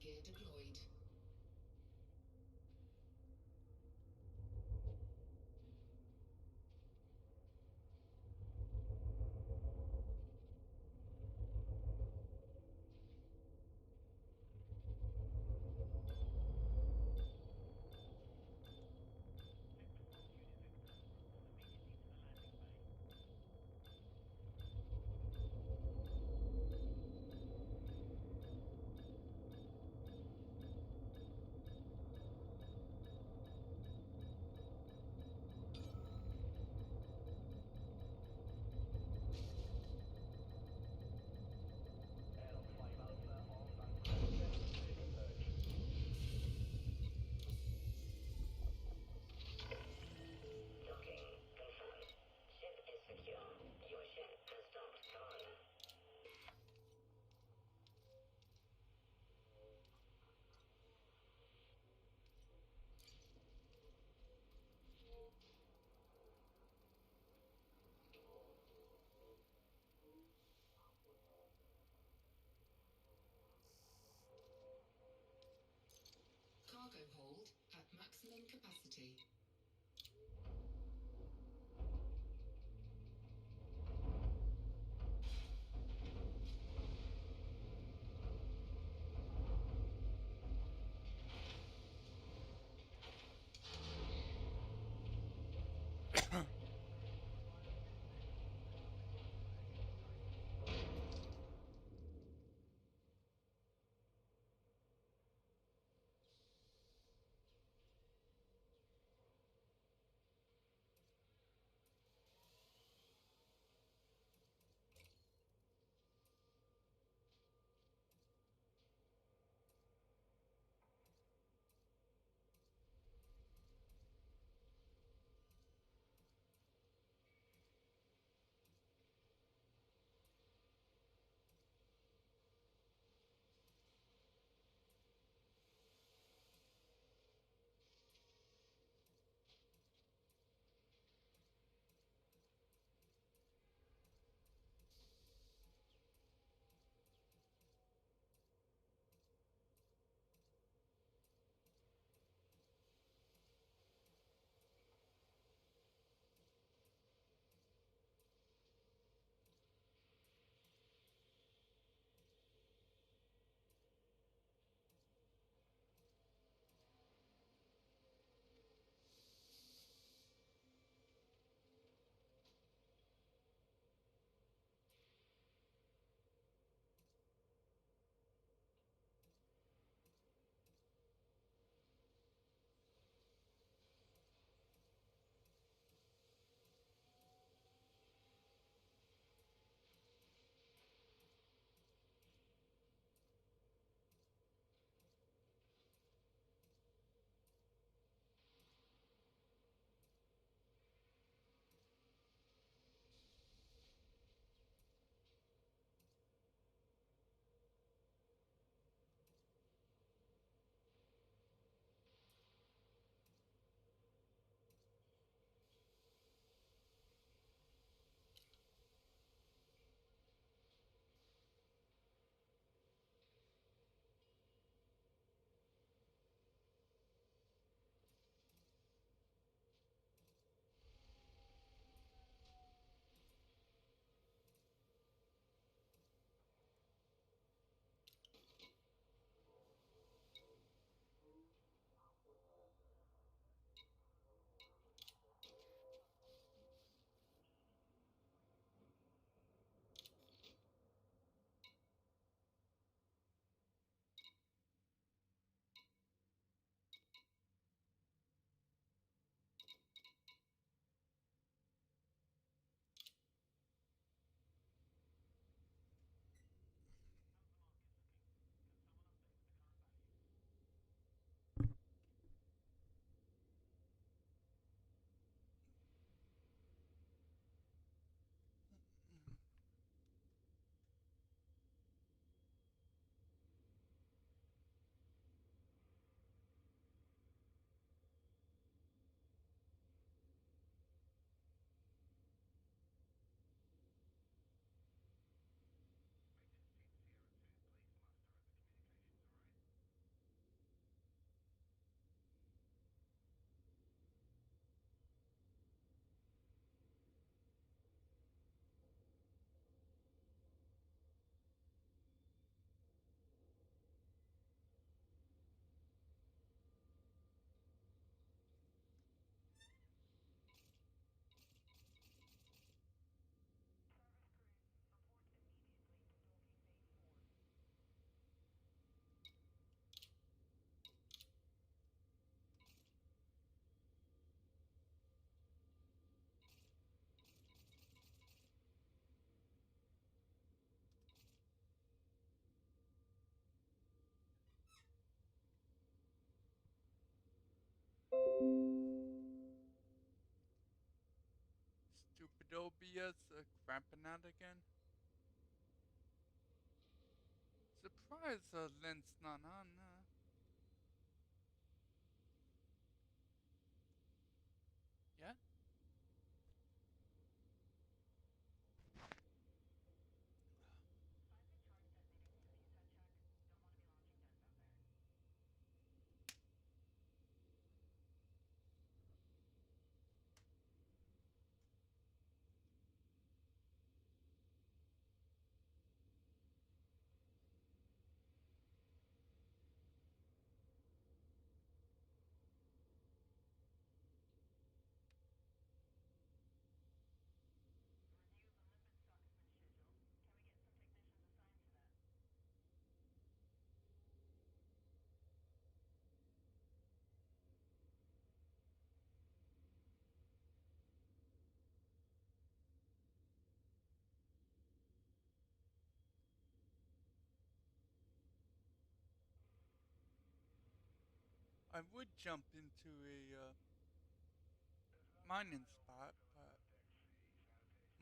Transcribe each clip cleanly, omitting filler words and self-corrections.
gear deployed. Cargo hold at maximum capacity. areas cramping out again. Surprise, Lynn's not on. Yet? I would jump into a mining spot, but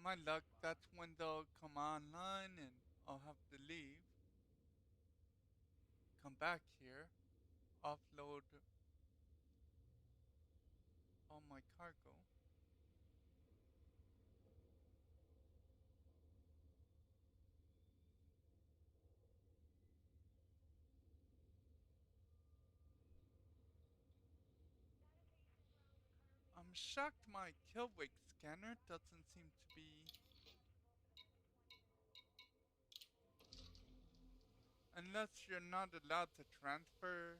my luck, that's when they'll come online and I'll have to leave, come back here, offload all my cargo. I'm shocked my kill wake scanner doesn't seem to be... Unless you're not allowed to transfer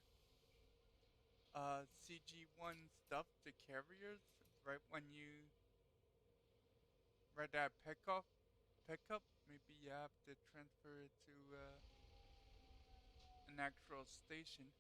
CG1 stuff to carriers right when you... Right at pickup, maybe you have to transfer it to an actual station.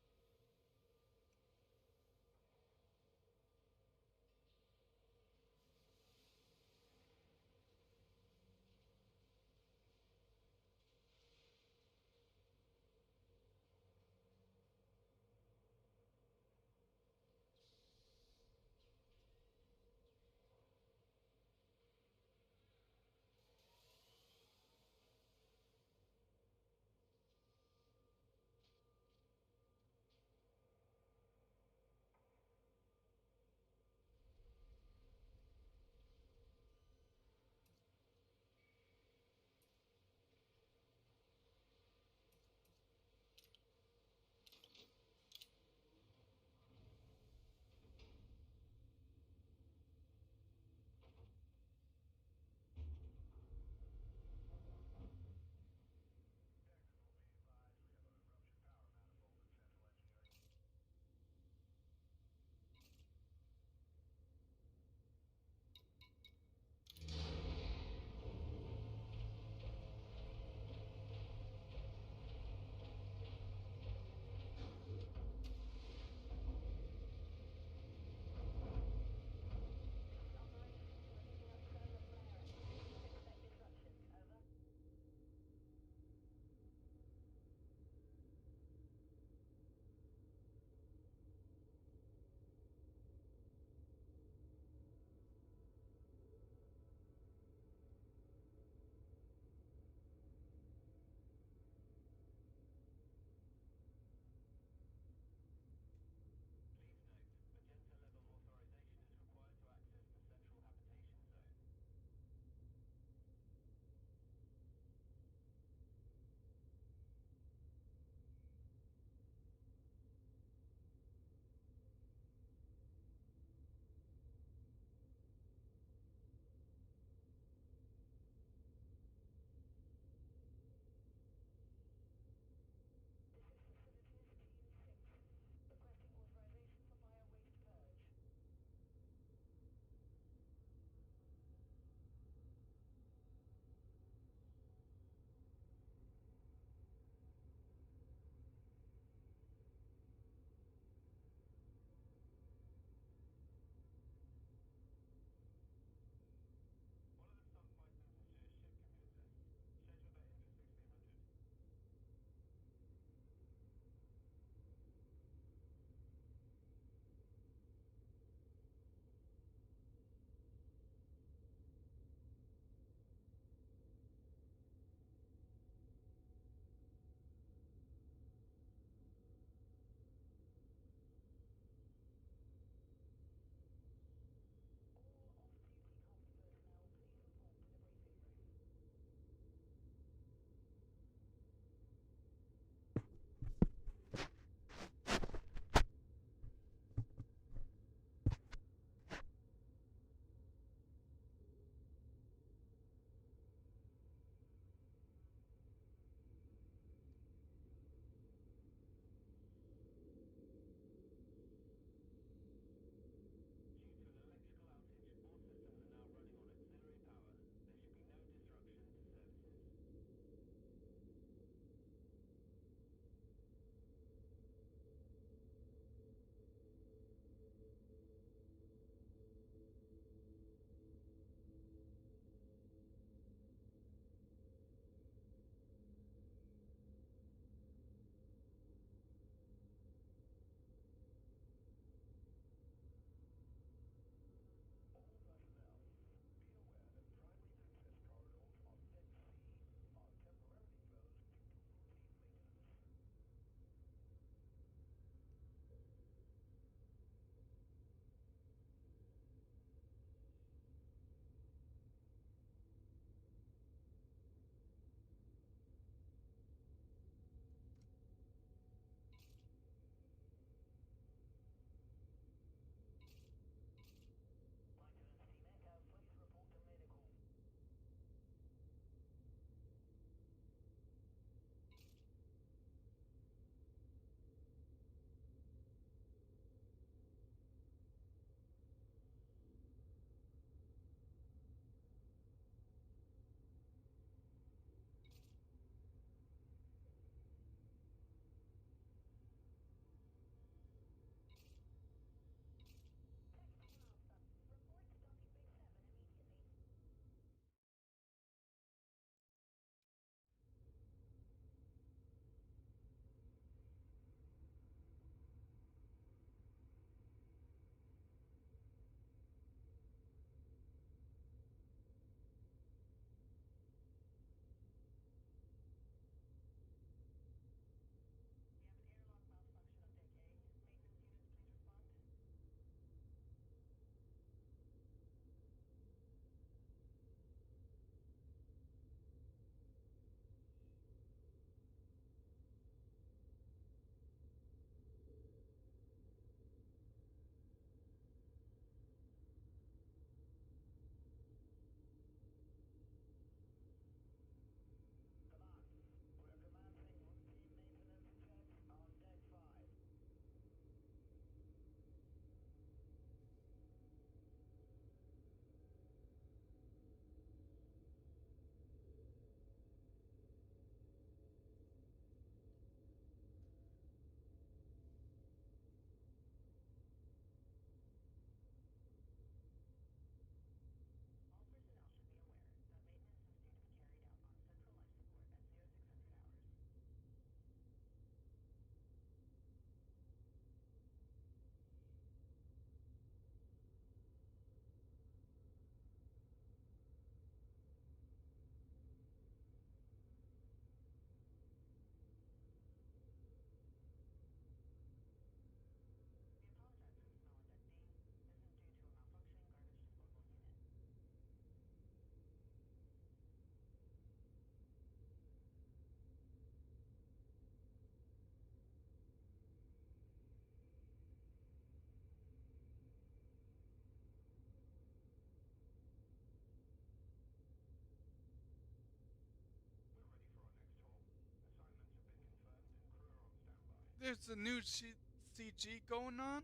there's a new CG going on,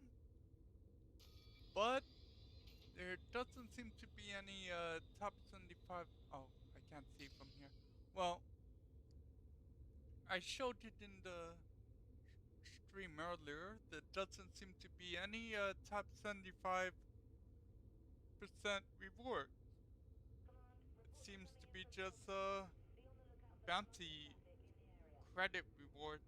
but there doesn't seem to be any top 75. Oh, I can't see from here. Well, I showed it in the stream earlier. There doesn't seem to be any top 75% reward. It seems to be just bounty credit rewards.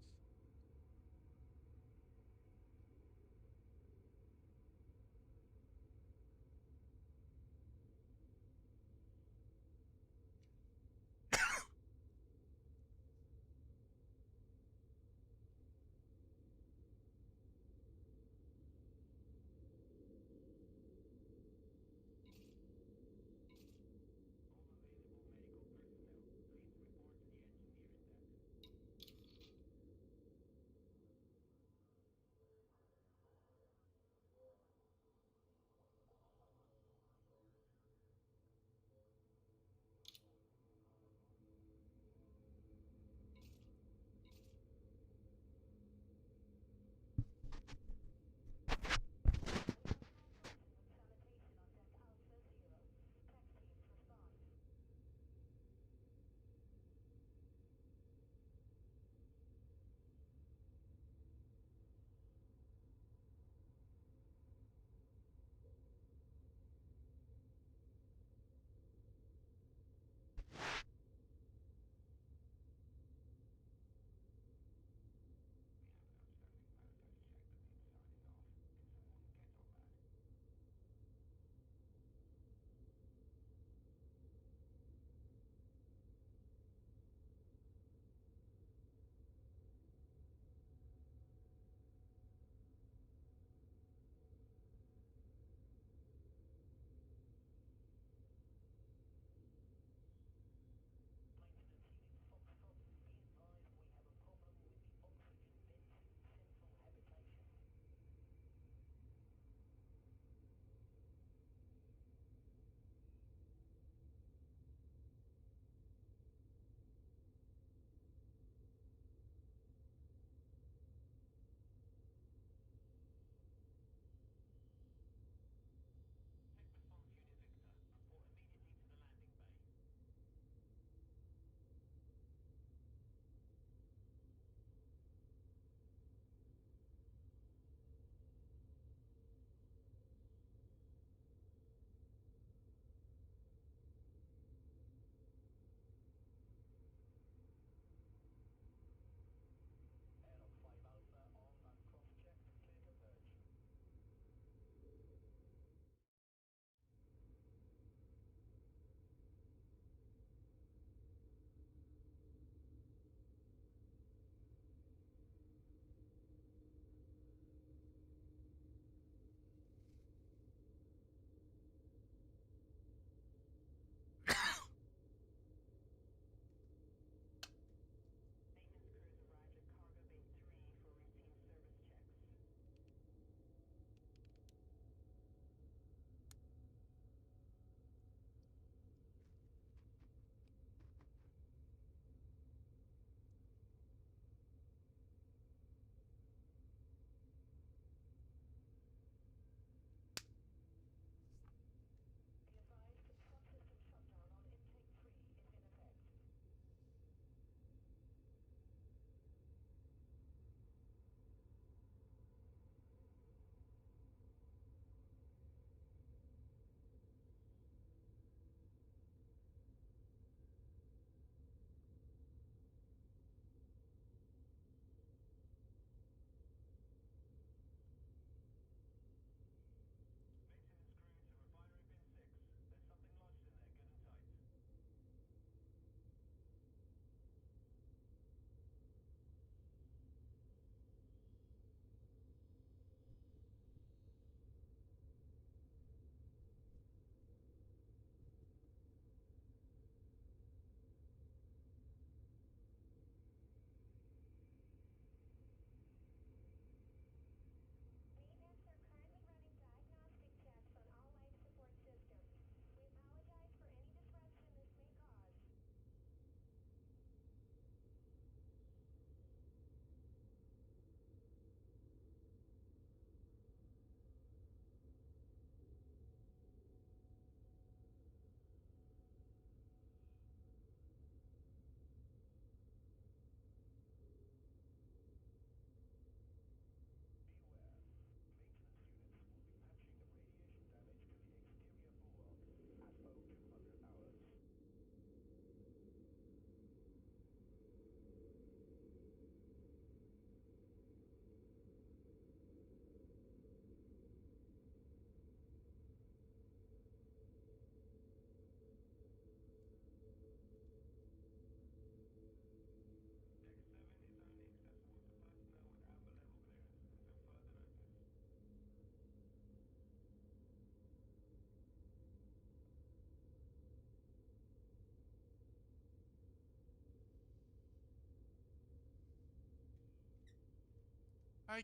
I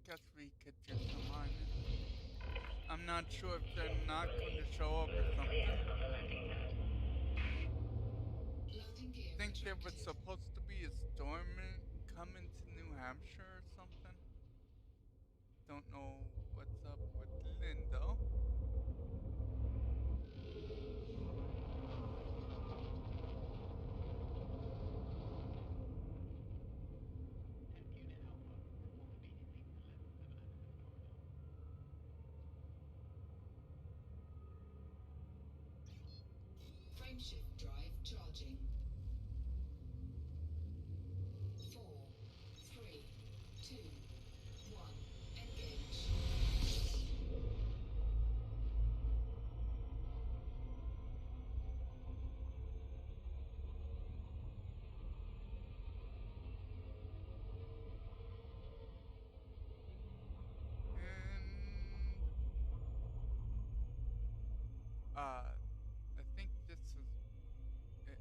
guess we could do some mining. I'm not sure if they're not going to show up or something. Landing gear I think there was retracted. supposed to be a storm coming to New Hampshire or something. Don't know what's up with Lynn though. Frameshift drive charging. 4, 3, 2, 1. Engage. And I think this is it.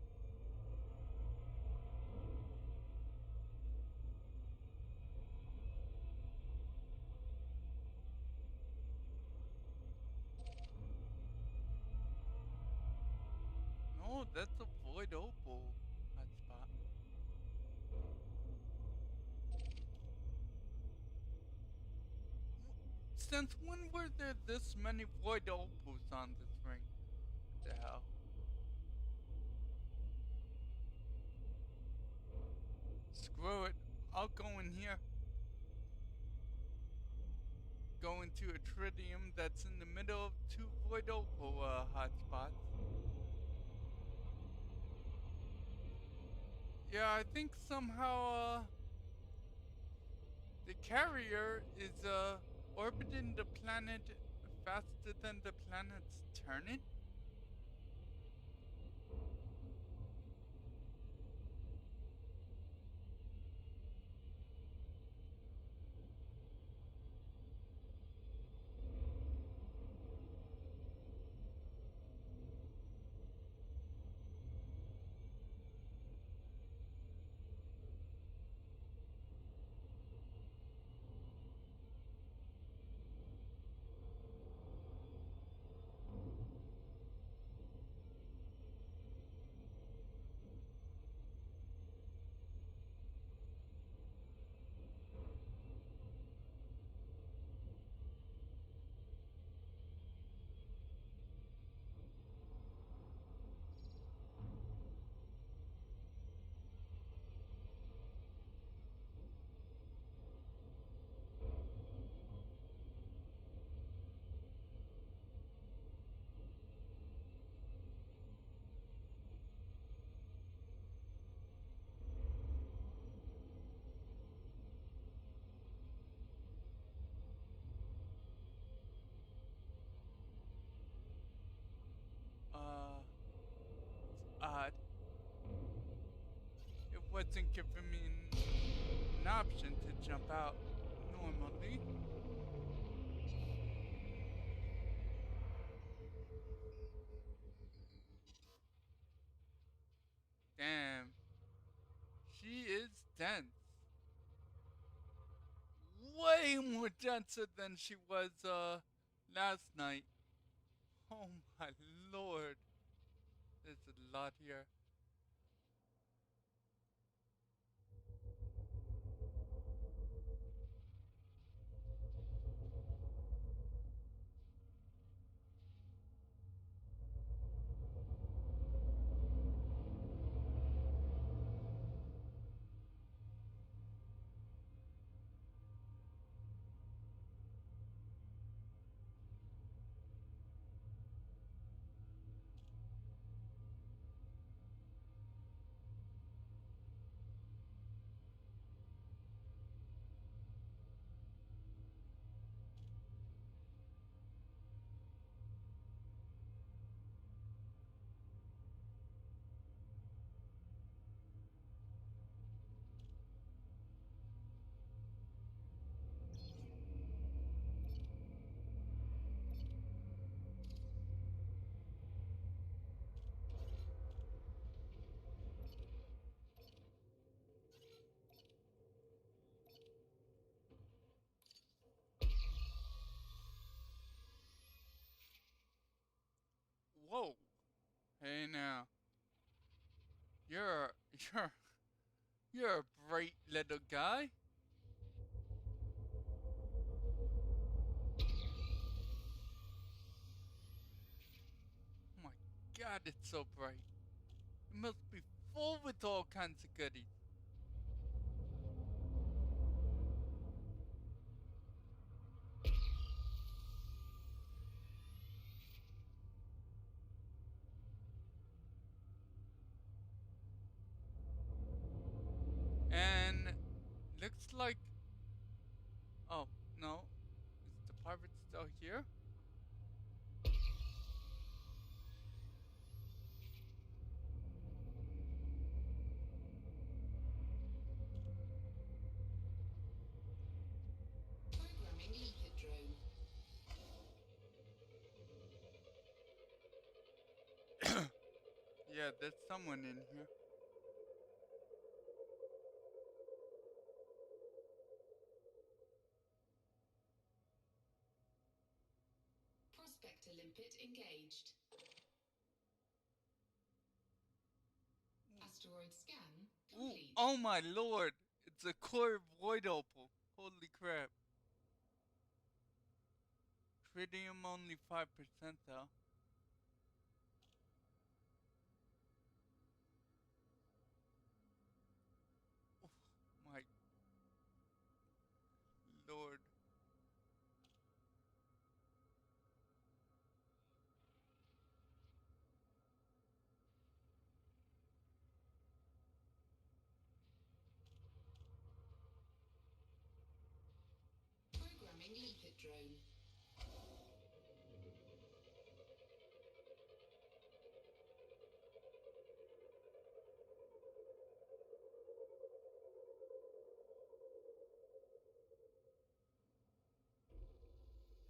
No, that's a Void Opal hotspot. Since when were there this many Void Opals on this ring? What the hell? Screw it. I'll go in here. Go into a Tritium that's in the middle of two Void Opal hotspots. Yeah, I think somehow the carrier is orbiting the planet faster than the planet's turning. It's odd. It wasn't giving me an option to jump out normally. Damn. She is dense. Way more denser than she was last night. Oh my lord. There's a lot here. Hey now. You're you're you're a bright little guy. Oh my god, it's so bright. It must be full with all kinds of goodies. And looks like, oh no, is the pirate still here? Programming limpet drone. Yeah, there's someone in here. Prospector limpet engaged. Asteroid scan Ooh, complete. oh my lord! It's a core void opal. Holy crap. Tritium only 5% though. Oh my lord. Programming limpet drone.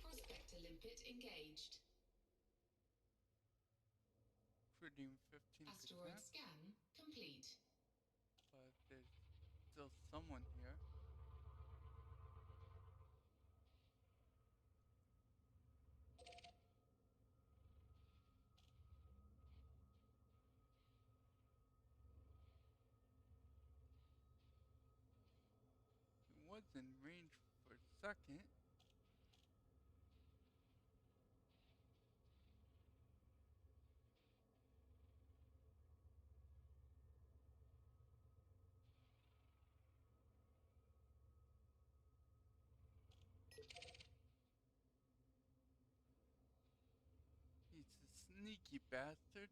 Prospector limpet engaged. Tritium 15%. Asteroid scan complete. But there's still someone here. He was in range for a second. He's a sneaky bastard.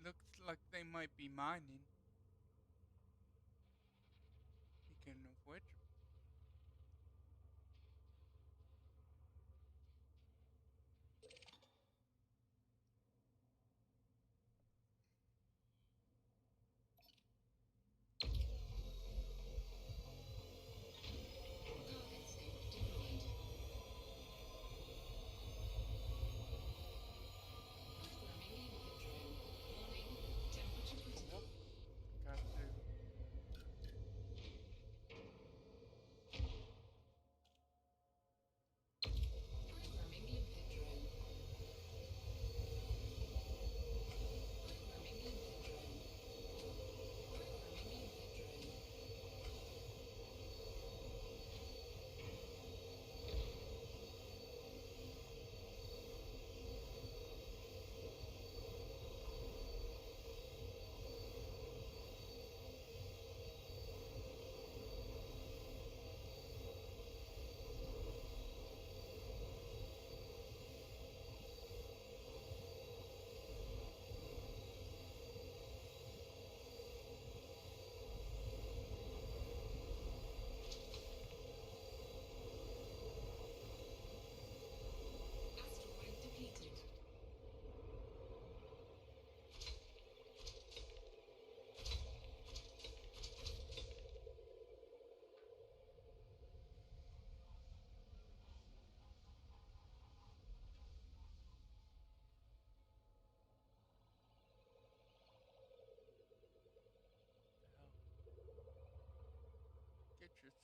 Looks like they might be mining. Speaking of which, Cargo safe deployed. Programming limpet drone. Warning, temperature yep, critical. got to.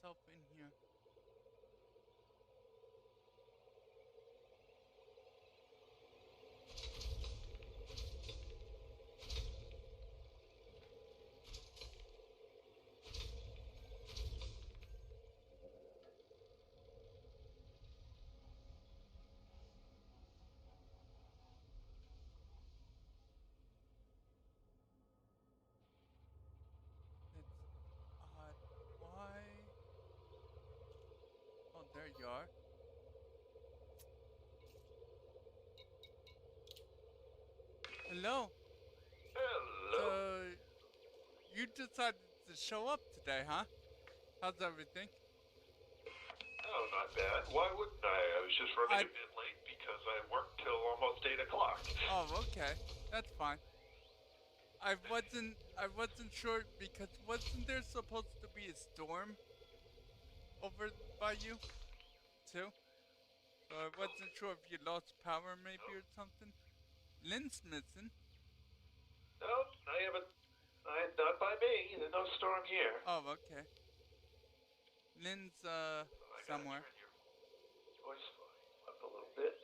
myself in here. That's odd. Why? Oh, there you are. Hello. Hello. So, you decided to show up today, huh? How's everything? Oh, not bad. Why wouldn't I? I was just running I- a bit late because I worked till almost 8 o'clock. Oh, okay. That's fine. I wasn't sure because wasn't there supposed to be a storm over by you too? So I wasn't sure if you lost power maybe or something. Lynn's missing. No, I haven't. Not by me. There's no storm here. Oh, okay. Lynn's I gotta somewhere. turn your voice volume up a little bit.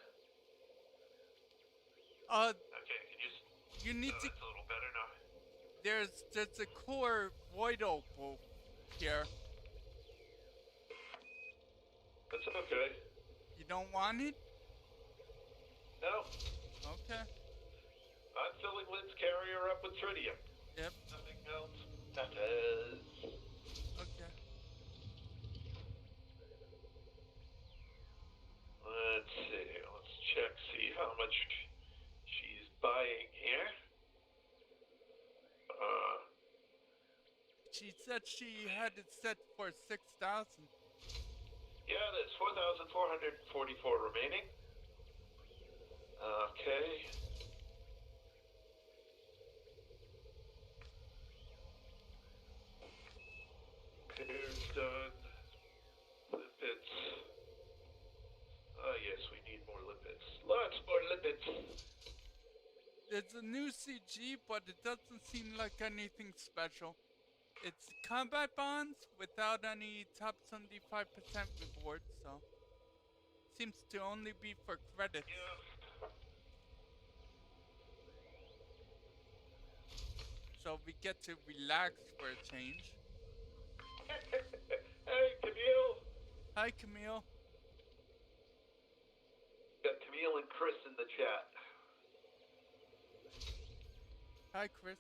Uh, Okay, can you... you need Oh, to. that's a little better now. There's a core void opal here. That's okay. You don't want it? No, Okay. I'm filling Lynn's carrier up with tritium. Yep. Nothing else matters. Okay. Let's see. Let's check, see how much she's buying here. She said she had it set for 6,000. Yeah, there's 4,444 remaining. Okay. Repairs done. Lipids. Ah, yes, we need more lipids. Lots more lipids. It's a new CG, but it doesn't seem like anything special. It's combat bonds without any top 75% reward, so seems to only be for credits. Yeah. So we get to relax for a change. Hey, Camille. Hi, Camille. Got Camille and Chris in the chat. Hi, Chris.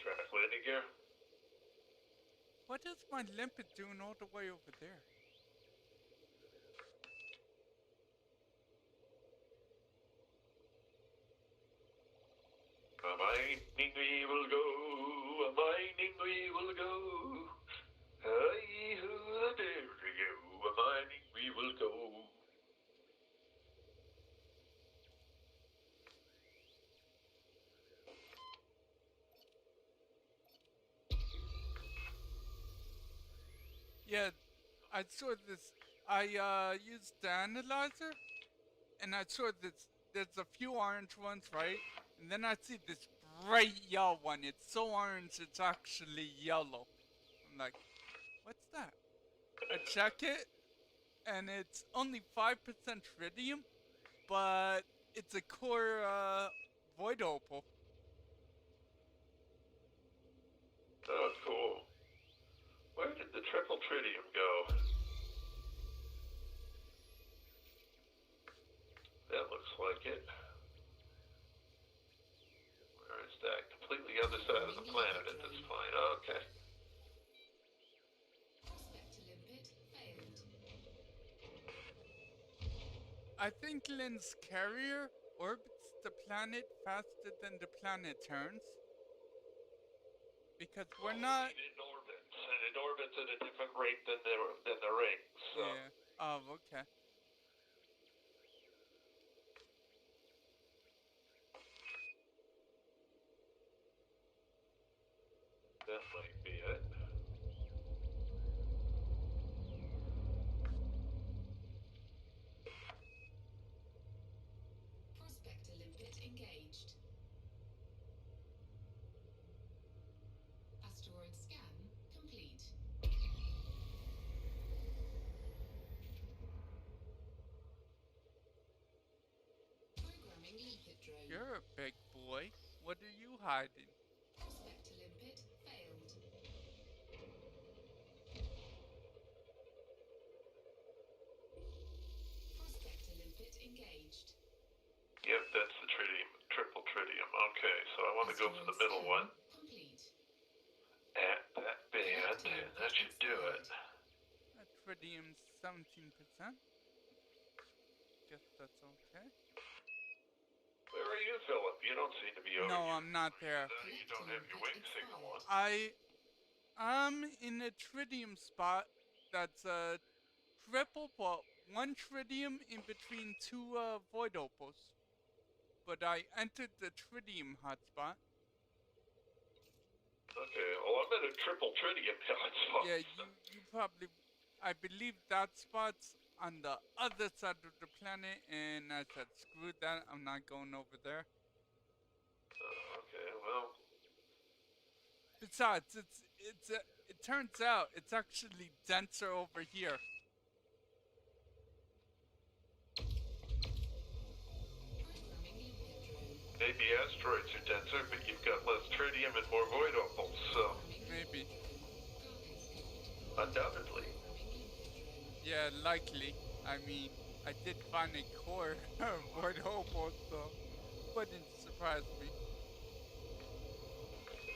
Track landing gear. What is my limpet doing all the way over there? A mining we will go, a mining we will go. Hey, there we go, a mining we will go. Yeah, I saw this. I used the analyzer, and I saw this. There's a few orange ones, right? And then I see this bright yellow one. It's so orange, it's actually yellow. I'm like, what's that? I check it, and it's only 5% tritium, but it's a core void opal. Oh, cool. Where did the triple tritium go? That looks like it. Where is that? Completely other side of the planet at this point. Okay. Prospect to limpet failed. I think Lynn's carrier orbits the planet faster than the planet turns. Because we're not. It orbits, and it orbits at a different rate than the ring. So. Yeah. Oh, okay. That might be it. limpet drone. You're a big boy. What are you hiding? Prospect to limpet failed. Prospect to limpet engaged. Yep, that's the tritium, triple tritium. Okay, so I want to go for the Asteroid middle scan one complete. at that band, and that should do it. Tritium 17%. Guess that's okay. Where are you, Philip? You don't seem to be over No, here. I'm not there. You don't have your wing signal on. I'm in a tritium spot that's triple, but one tritium in between two void opals. But I entered the tritium hotspot. Okay, well, I'm in a triple tritium hotspot. Yeah, you probably, I believe that spot's on the other side of the planet, and I said, screw that, I'm not going over there. Okay, well, Besides, it turns out it's actually denser over here. Programming limpet drone. maybe asteroids are denser, but you've got less tritium and more void opals, so Maybe. undoubtedly. Yeah, likely. I mean, I did find a core void opal, so wouldn't surprise me.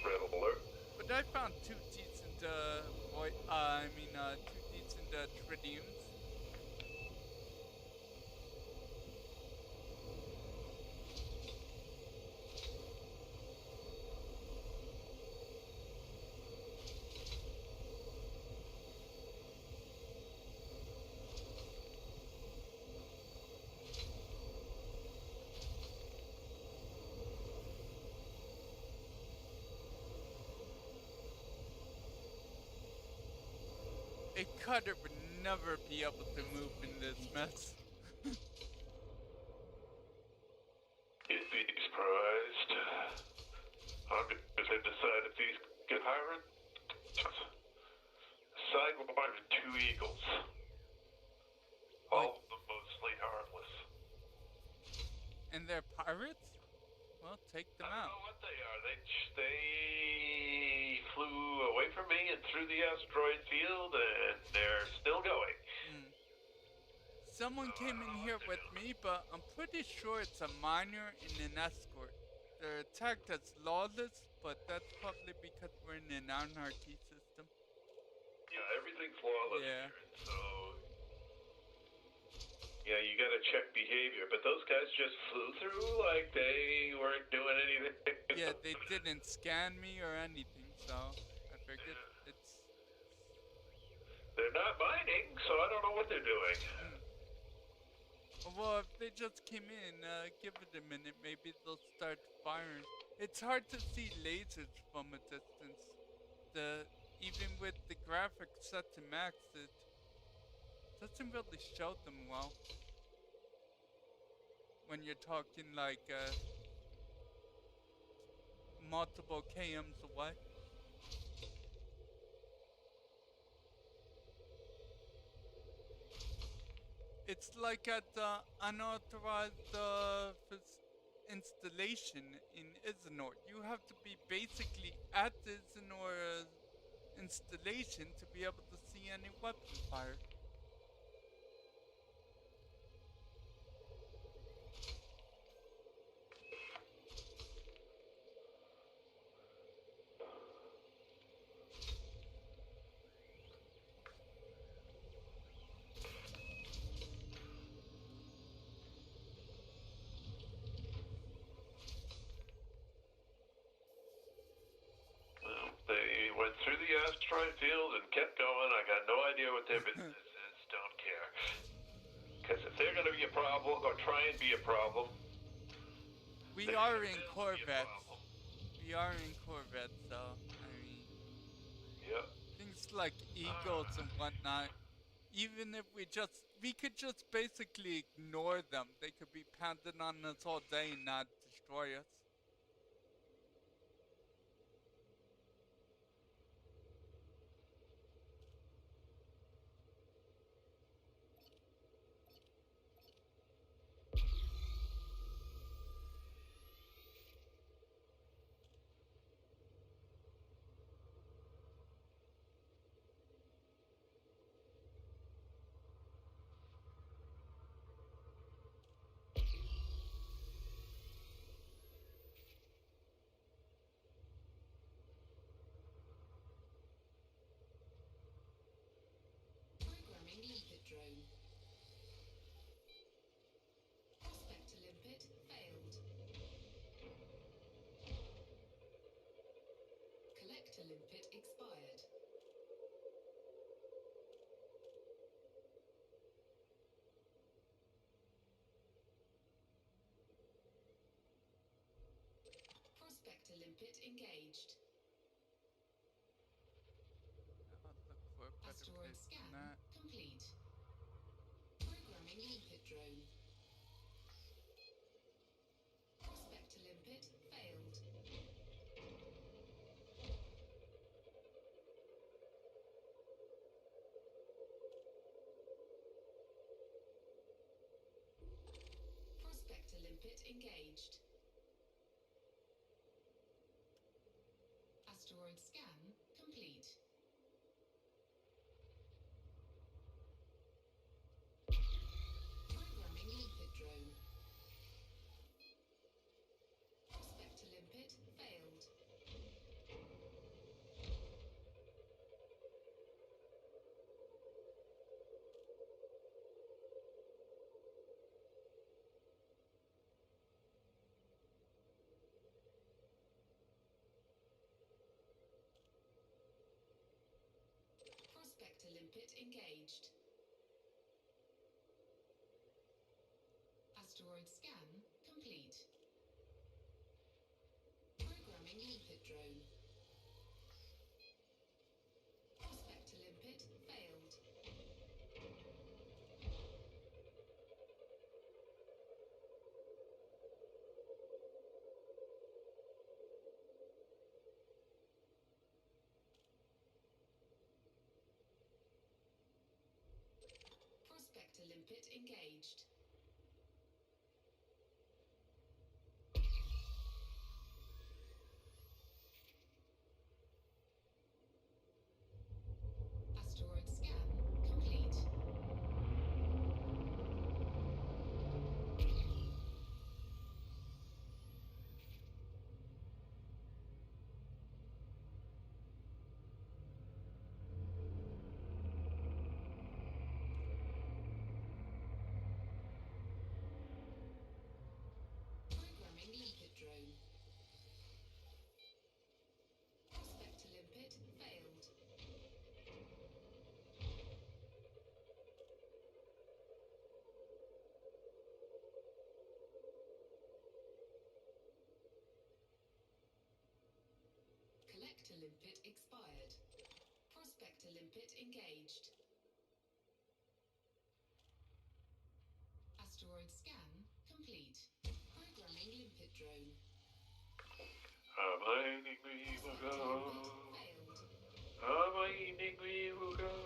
Red alert. But I found two decent two decent tritiums. A cutter would never be able to move in this mess. You'd be surprised. I'm because I decide if these get hired. Side will buy two eagles. All of them mostly harmless. And they're pirates? Well, take them I don't out. know what they are. They flew away from me and through the asteroid field, and they're still going. Someone came in here with me, but I'm pretty sure it's a miner and an escort. They're tagged as lawless, but that's probably because we're in an anarchy system. Yeah, everything's lawless Yeah. here, so yeah, you gotta check behavior. But those guys just flew through like they weren't doing anything. Yeah, they didn't scan me or anything, so I figured They're not mining, so I don't know what they're doing. Well, if they just came in, give it a minute, maybe they'll start firing. It's hard to see lasers from a distance. Even with the graphics set to max, it doesn't really show them well. When you're talking like multiple kms away. It's like at the unauthorized installation in Isanor. You have to be basically at the Isanor installation to be able to see any weapon fire. They went through the asteroid field and kept going. I got no idea what their business is. Don't care. Because if they're going to be a problem or try and be a problem, We are in Corvettes. We are in Corvettes, so I mean, yep. things like eagles and whatnot. Even if we could just basically ignore them. They could be pounding on us all day and not destroy us. limpet expired. Prospector limpet engaged. I'll look for a better Asteroid place than scan that. complete. Programming limpet drone. Prospector limpet failed. Prospector limpet engaged. Asteroid scan complete. Programming limpet drone. Prospector limpet failed. Prospector limpet engaged. Asteroid scan complete. Programming limpet drone. Prospector limpet failed. Prospector limpet engaged. Asteroid scan complete. Programming limpet drone. Prospector limpet failed. Collector limpet expired. Prospector limpet engaged. Asteroid scan complete. Programming limpet drone. Mining we will Prospector go. limpet failed. Mining we will go.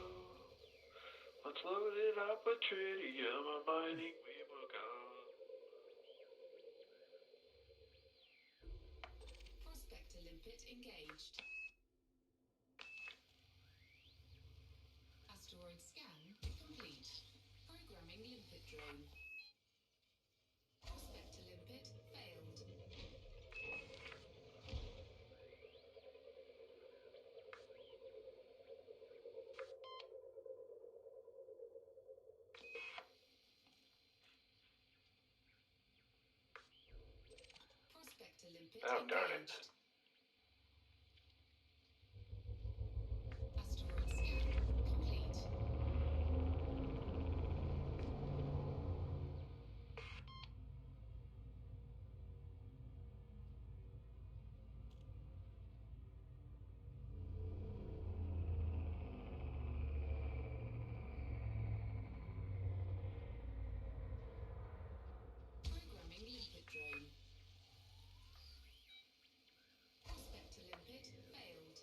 Let's load it up with tritium. Mining we will go. Prospector limpet engaged. Asteroid scan complete. Programming limpet drone. Prospector limpet failed. Prospector limpet Oh, darn it. engaged. Asteroid scan complete. Programming limpet drone. Prospector limpet failed.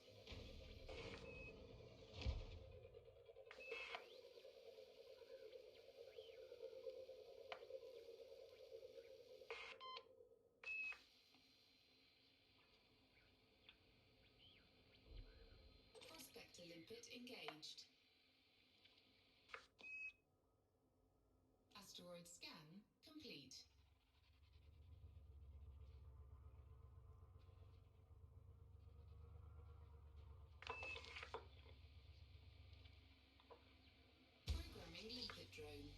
Prospector limpet engaged. Asteroid scan complete. Programming limpet drone.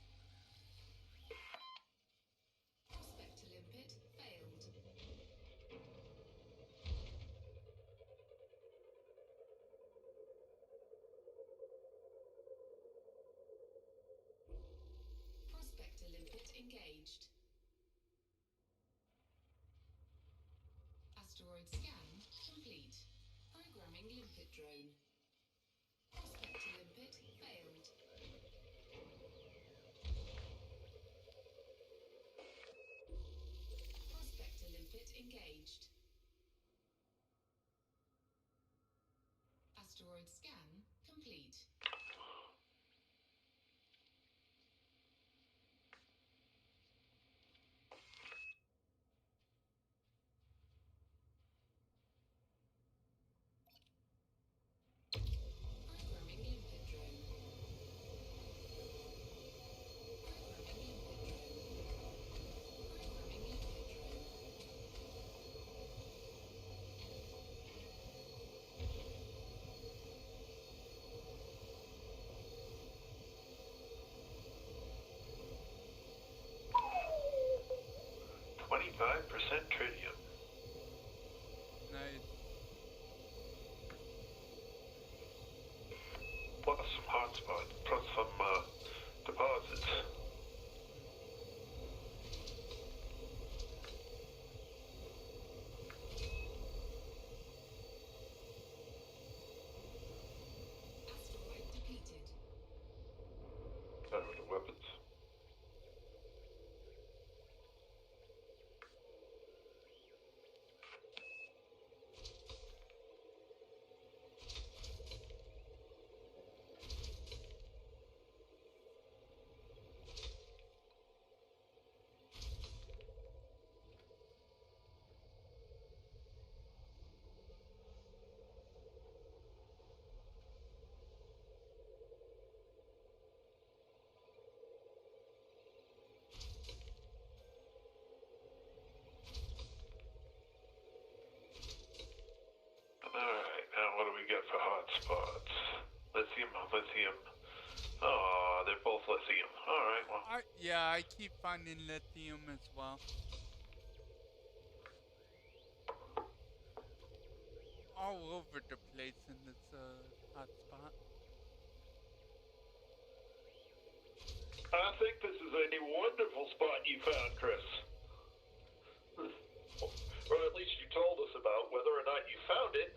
Prospector limpet failed. Asteroid scan complete. Programming limpet drone. Prospect to limpet failed. Prospect to limpet engaged. Asteroid scan complete. Programming limpet drone. Programming limpet drone. Programming limpet drone. 25% tritium. Nice. Plus some hotspots, plus some deposits. Asteroid depleted. Better with the weapons. Alright, now what do we got for hotspots? Lithium, lithium. Oh, they're both lithium. Alright, well. Yeah, I keep finding lithium as well. All over the place in this hotspot. I think this is a wonderful spot you found, Chris. Or at least you told us about. Whether or not you found it,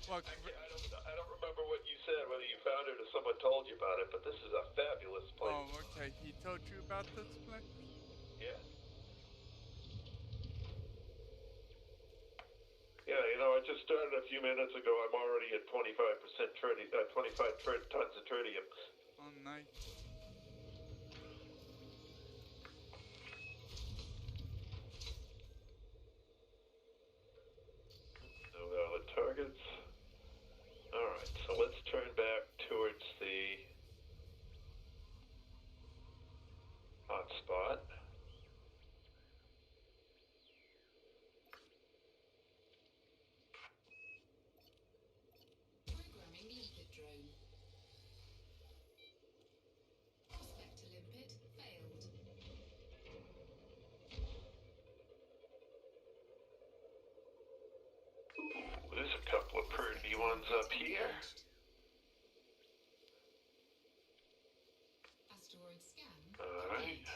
Well, I don't remember what you said, whether you found it or someone told you about it, but this is a fabulous place. oh, okay. He told you about this place? Yeah. Yeah, you know, I just started a few minutes ago. I'm already at 25% tritium, 25 tons of tritium. Oh, nice. No valid targets. Alright, so let's turn back towards the hotspot. Programming limpet drone. Prospect to limpet failed. There's a couple of pretty ones up here. Engaged. Asteroid scan Alright. complete.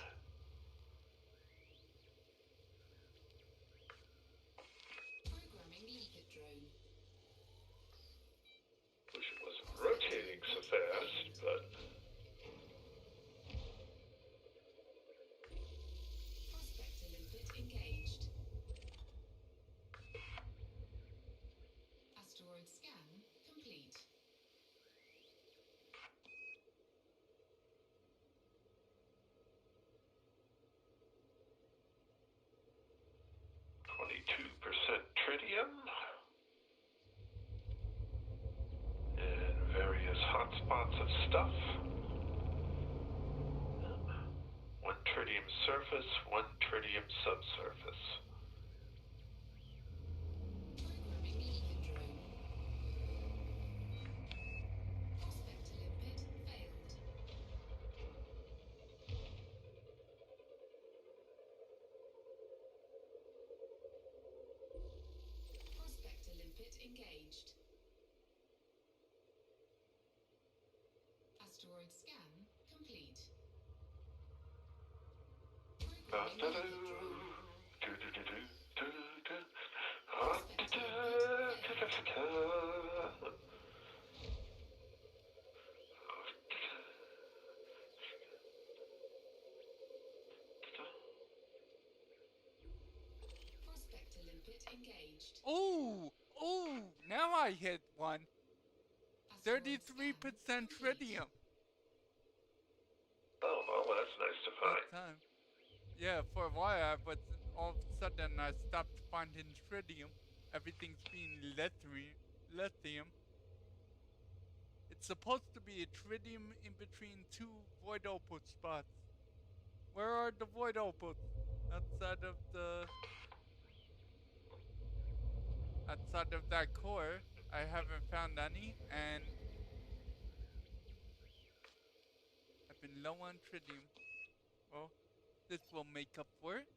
Programming limpet drone. Wish it wasn't rotating so fast, but Prospect to limpet engaged. Asteroid scan complete. %22 tritium. And various hotspots of stuff. 1 tritium surface, 1 tritium subsurface. Programming limpet drone. Prospect to limpet failed. Prospect to limpet engaged. Asteroid scan complete. Programming limpet drone. limpet engaged. Oh, oh, now I hit one. Asteroid 33% scan complete. tritium. Oh, well, that's nice to That find. time. Yeah, for a while, but all of a sudden I stopped finding tritium. Everything's being lithium. It's supposed to be a tritium in between two void opal spots. Where are the void opals? Outside of that core, I haven't found any, and I've been low on tritium. Well, this will make up for it.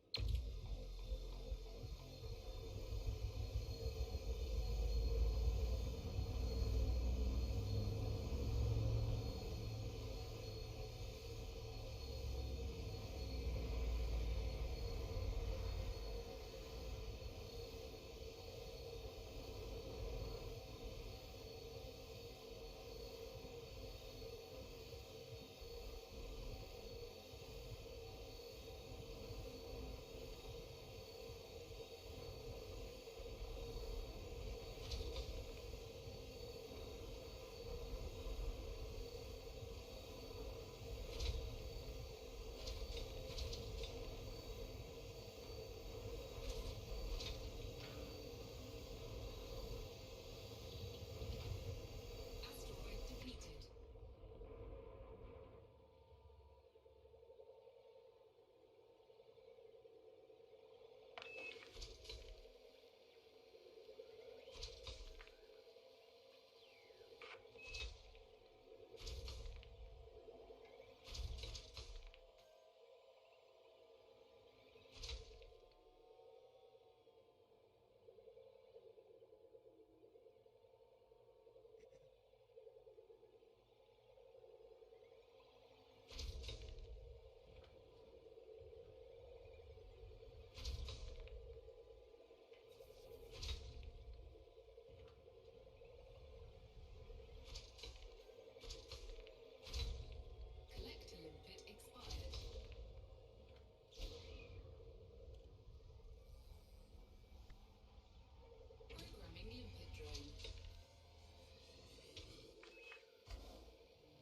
Asteroid depleted. Collector limpet expired. Programming limpet drone.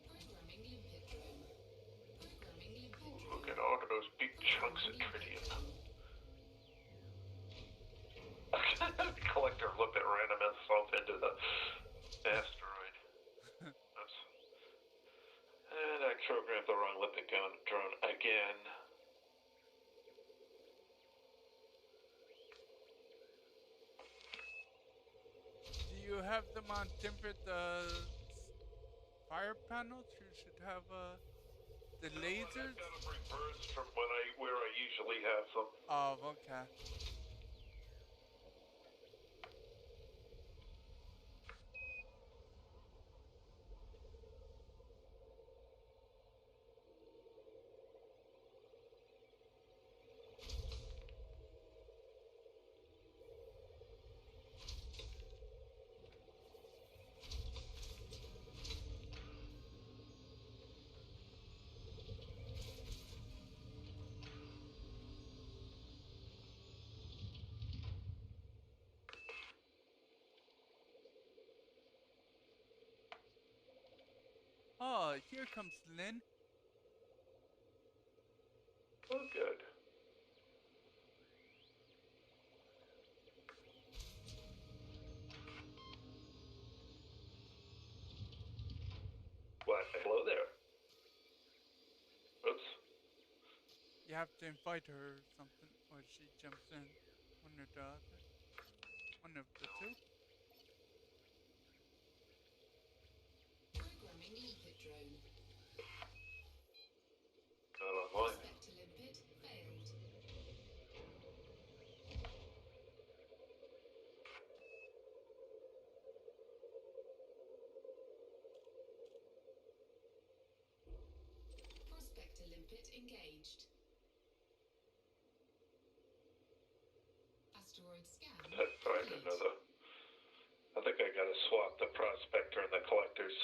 Programming limpet drone. Programming limpet drone. Look at all of those big chunks of tritium. The collector limpet ran himself into the asteroid. Oops. And I programmed the wrong limpet drone again. Do you have them on tempered fire panels? You should have the lasers. I've got them reversed from where I usually have them. Oh, okay. Oh, here comes Lynn. Oh, good. What? Hello there. Oops. You have to invite her or something, or she jumps in. One or the other. One of the two. Programming limpet drone. Not online. Prospector limpet failed. Prospector limpet engaged. Asteroid scan Let's find complete. another. I think I gotta swap the prospector and the collectors.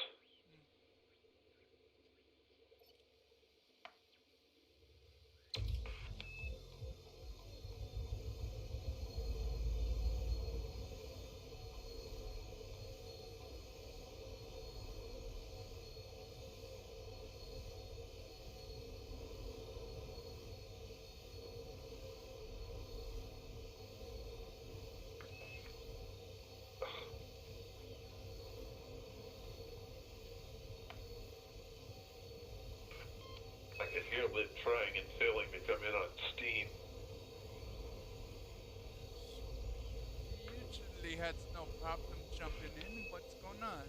airlift trying and failing to come in on steam. Usually has no problem jumping in. What's going on?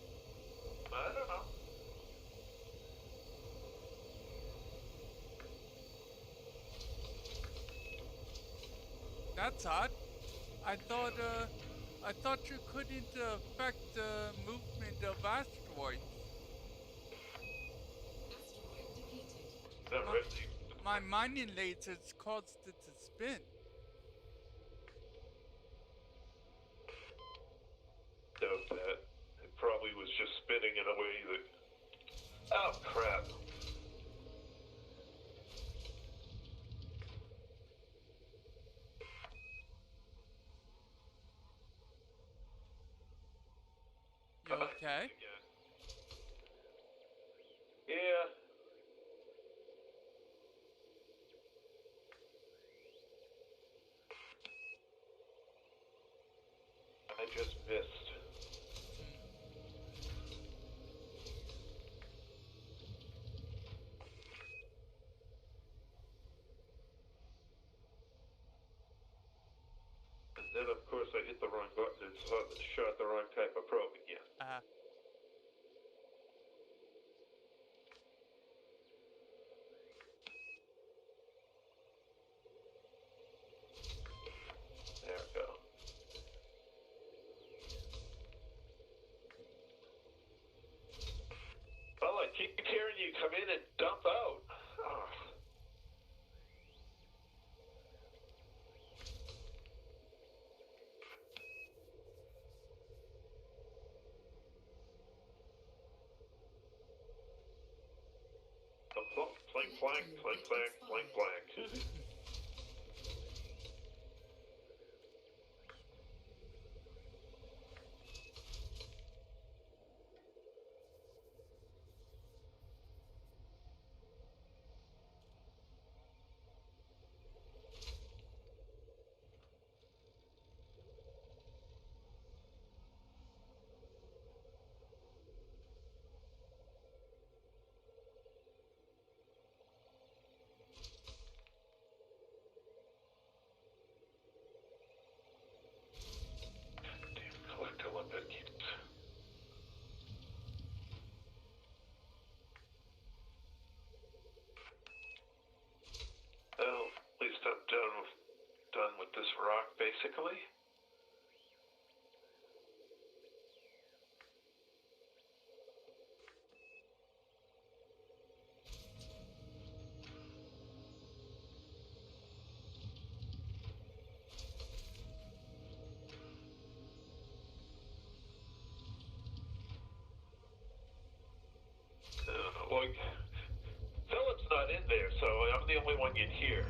I don't know. That's odd. I thought you couldn't affect the movement of asteroids. Asteroid depleted. Not really. My mining lasers caused it to spin. Doubt that. It probably was just spinning in a way that... Oh, crap. You okay? Yeah. I just missed. And then, of course, I hit the wrong button and shot the wrong type of probe again. There we go. Well, I keep hearing you come in and dump out. Oh. Plank, plank, plank, plank, plank, plank. Collector limpet keeps... Well, at least I'm done with this rock, basically. Well, Philip's not in there, so I'm the only one you'd hear.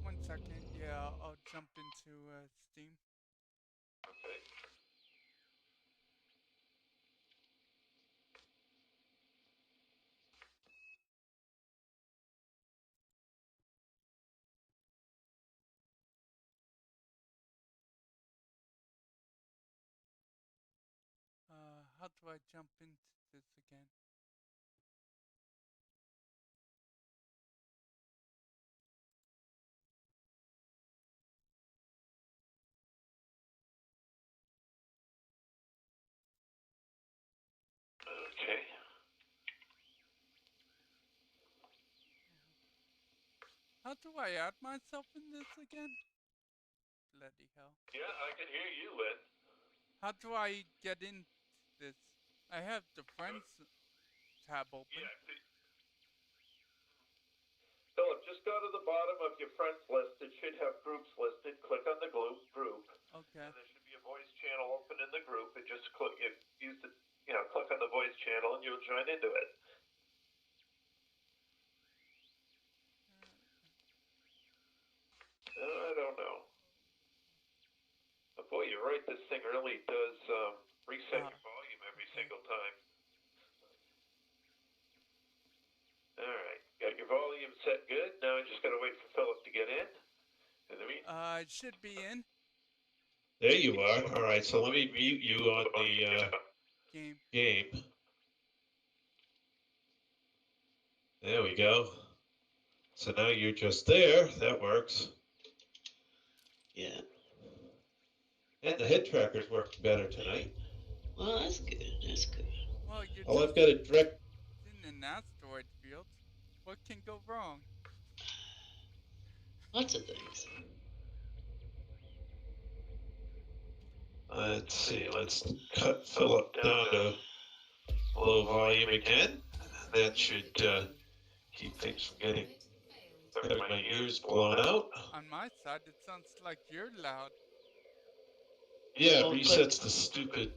1 second. Yeah, I'll jump into Steam. Okay. How do I jump into this again? Okay. How do I add myself in this again? Bloody hell. Yeah, I can hear you, Lynn. How do I get in this? I have the friends tab open. Yeah. Philip, just go to the bottom of your friends list. It should have groups listed. Click on the group. Okay. And there should be a voice channel open in the group. And just click click on the voice channel, and you'll join into it. I don't know. But boy, you're right. This thing really does reset your volume every single time. All right, got your volume set good. Now I just got to wait for Philip to get in. It should be in. There you are. All right, so let me mute you on the game. There we go. So now you're just there. That works. Yeah. And the head tracker's working better tonight. Well, that's good. That's good. Well, you're Well, just I've got a direct. in an asteroid field. What can go wrong? Lots of things. Let's see. Let's cut Philip down to low volume again. That should keep things from getting my ears blown out. On my side, it sounds like you're loud. Yeah, Well, it resets the stupid.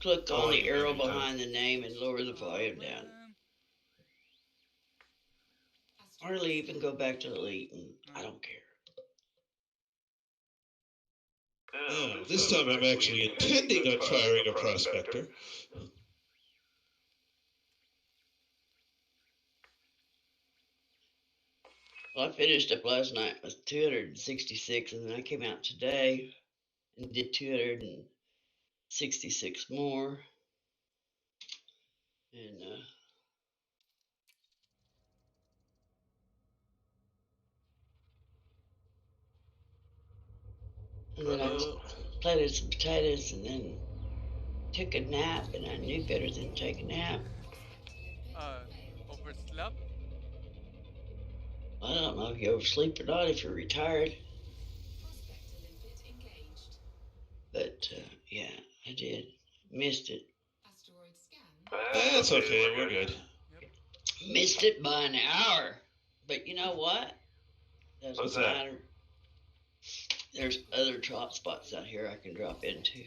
Click on the volume arrow every time. behind the name and lower the volume down. Man. Or leave and go back to delete, and I don't care. This time I'm actually intending on firing a prospector. Well, I finished up last night with 266, and then I came out today and did 266 more. And then I planted some potatoes, and then took a nap, and I knew better than take a nap. Overslept? I don't know if you oversleep or not if you're retired. But, yeah, I did. Missed it. That's okay, we're good. Yep. Missed it by an hour. But you know what? What's Doesn't that? matter. There's other drop spots out here I can drop into.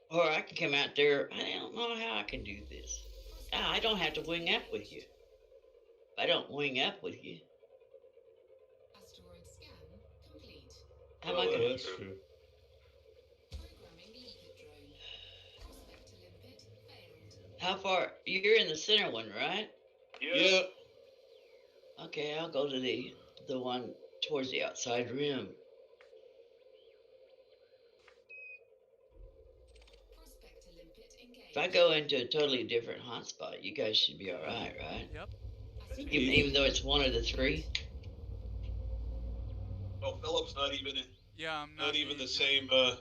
Or I can come out there. I don't know how I can do this. I don't have to wing up with you. If I don't wing up with you, how am I gonna? That's true. How far? You're in the center one, right? Yeah. Okay, I'll go to the one towards the outside rim. If I go into a totally different hotspot, you guys should be all right, right? Yep. Even though it's one of the three. Oh, Philip's not even in. Yeah, I'm Not even the same. cluster.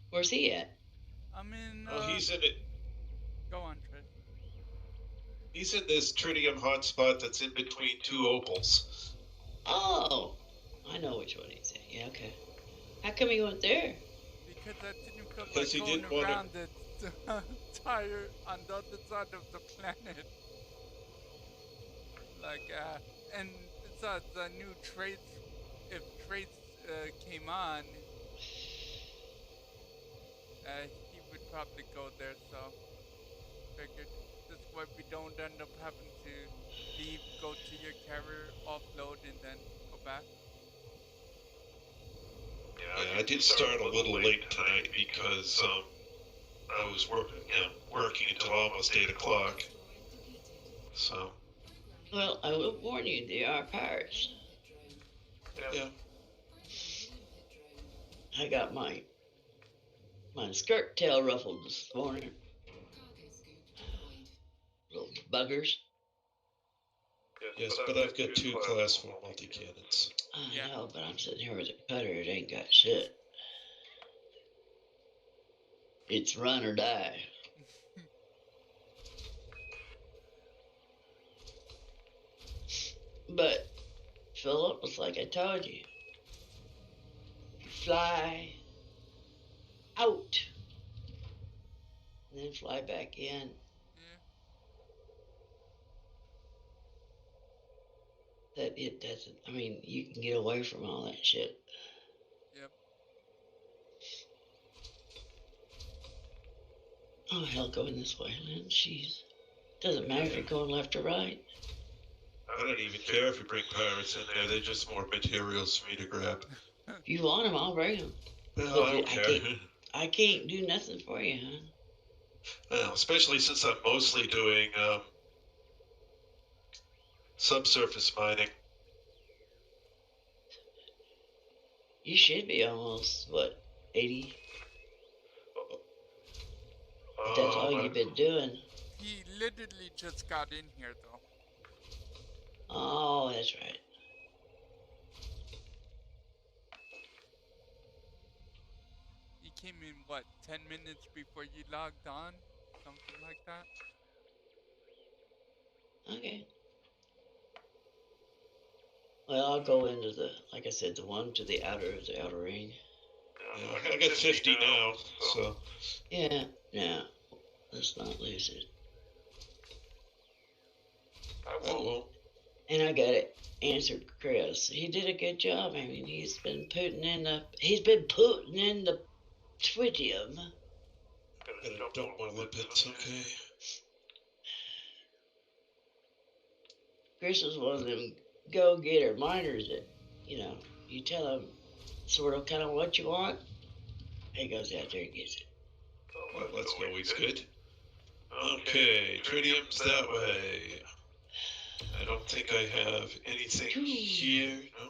Where's he at? I'm in. Oh, he's in it. Go on, Trish. He's in this tritium hotspot that's in between two opals. Oh, I know which one he's in. Yeah, okay. How come he went there? Because I didn't feel Because he like going didn't wanna- around the entire on the other side of the planet. Like, and besides, I knew traits. If traits came on, he would probably go there. So figured this way we don't end up having to leave, go to your carrier, offload, and then go back. Yeah, I did start a little late tonight because I was working until almost 8 o'clock. So. Well, I will warn you, they are pirates. Yeah. I got my skirt tail ruffled this morning. Little buggers. Yes, but I've got 2 class 4 multi-cannons. I know, but I'm sitting here with a cutter. It ain't got shit. It's run or die. But Philip was like I told you. You fly out and then fly back in. That it doesn't. I mean, you can get away from all that shit. Yep. Oh hell, going this way, Lynn. Jeez. Doesn't matter if you're going left or right. I don't even care if you bring pirates in there. They're just more materials for me to grab. If you want them, I'll bring them. Well, I don't care. I can't do nothing for you, huh? Well, especially since I'm mostly doing subsurface mining. You should be almost, what, 80? That's all you've been doing. He literally just got in here, though. Oh, that's right. He came in, what, 10 minutes before you logged on? Something like that? Okay. Well, I'll go into the, like I said, the one to the outer ring. Yeah, I got 50 now, so. Yeah, no, let's not lose it. I won't. And I got it answered Chris. He did a good job. I mean, he's been putting in the tritium. Gotta dump more lipids, okay. Chris is one of them go-getter miners that, you tell him sort of kind of what you want. He goes out there and gets it. Well, let's go. He's good. Okay, tritium's that way. I don't think I have anything here. No.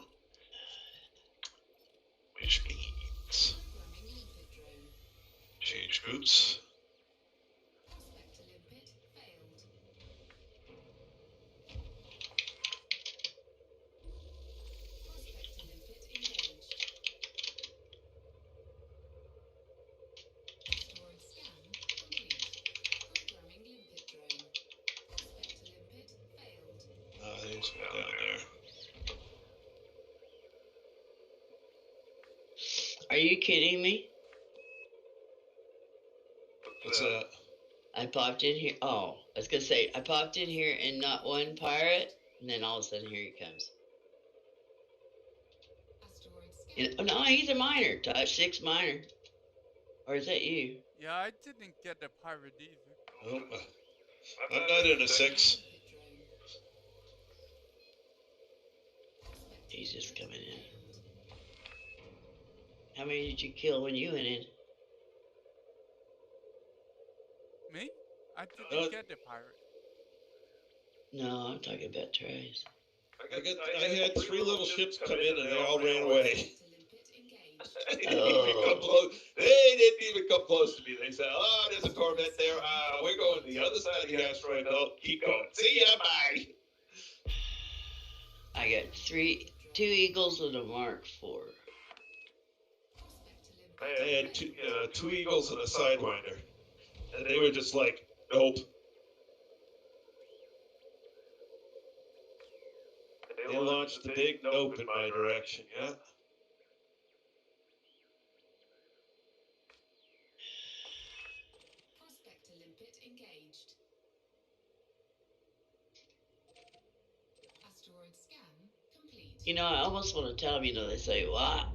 Which means change groups. Prospector limpet failed. Prospector limpet engaged. Asteroid scan complete. Programming limpet drone. Prospector limpet failed. There's one down there. Are you kidding me? What's that? I popped in here. Oh, I was going to say, I popped in here and not one pirate, and then all of a sudden here he comes. Asteroid scan. No, he's a miner. Touch 6 miner. Or is that you? Yeah, I didn't get a pirate either. Oh, I'm not in a 6. Limpet drone. Prospector He's just limpet coming in. failed. How many did you kill when you went in? Me? I didn't get a pirate. No, I'm talking about Trace. I had 3 little ships come in and they all ran away. Prospector limpet engaged. They didn't even come close. They didn't even come close to me. They said, "Oh, there's a Corvette there. We're going to the other side of the asteroid belt. Keep going. See ya. Bye." I got 2 Eagles and a Mark 4. I had 2 Eagles and a Sidewinder. And they were just like, nope. They launched the big nope in my direction, yeah? Prospector limpet engaged. Asteroid scan complete. I almost want to tell them, they say, "What?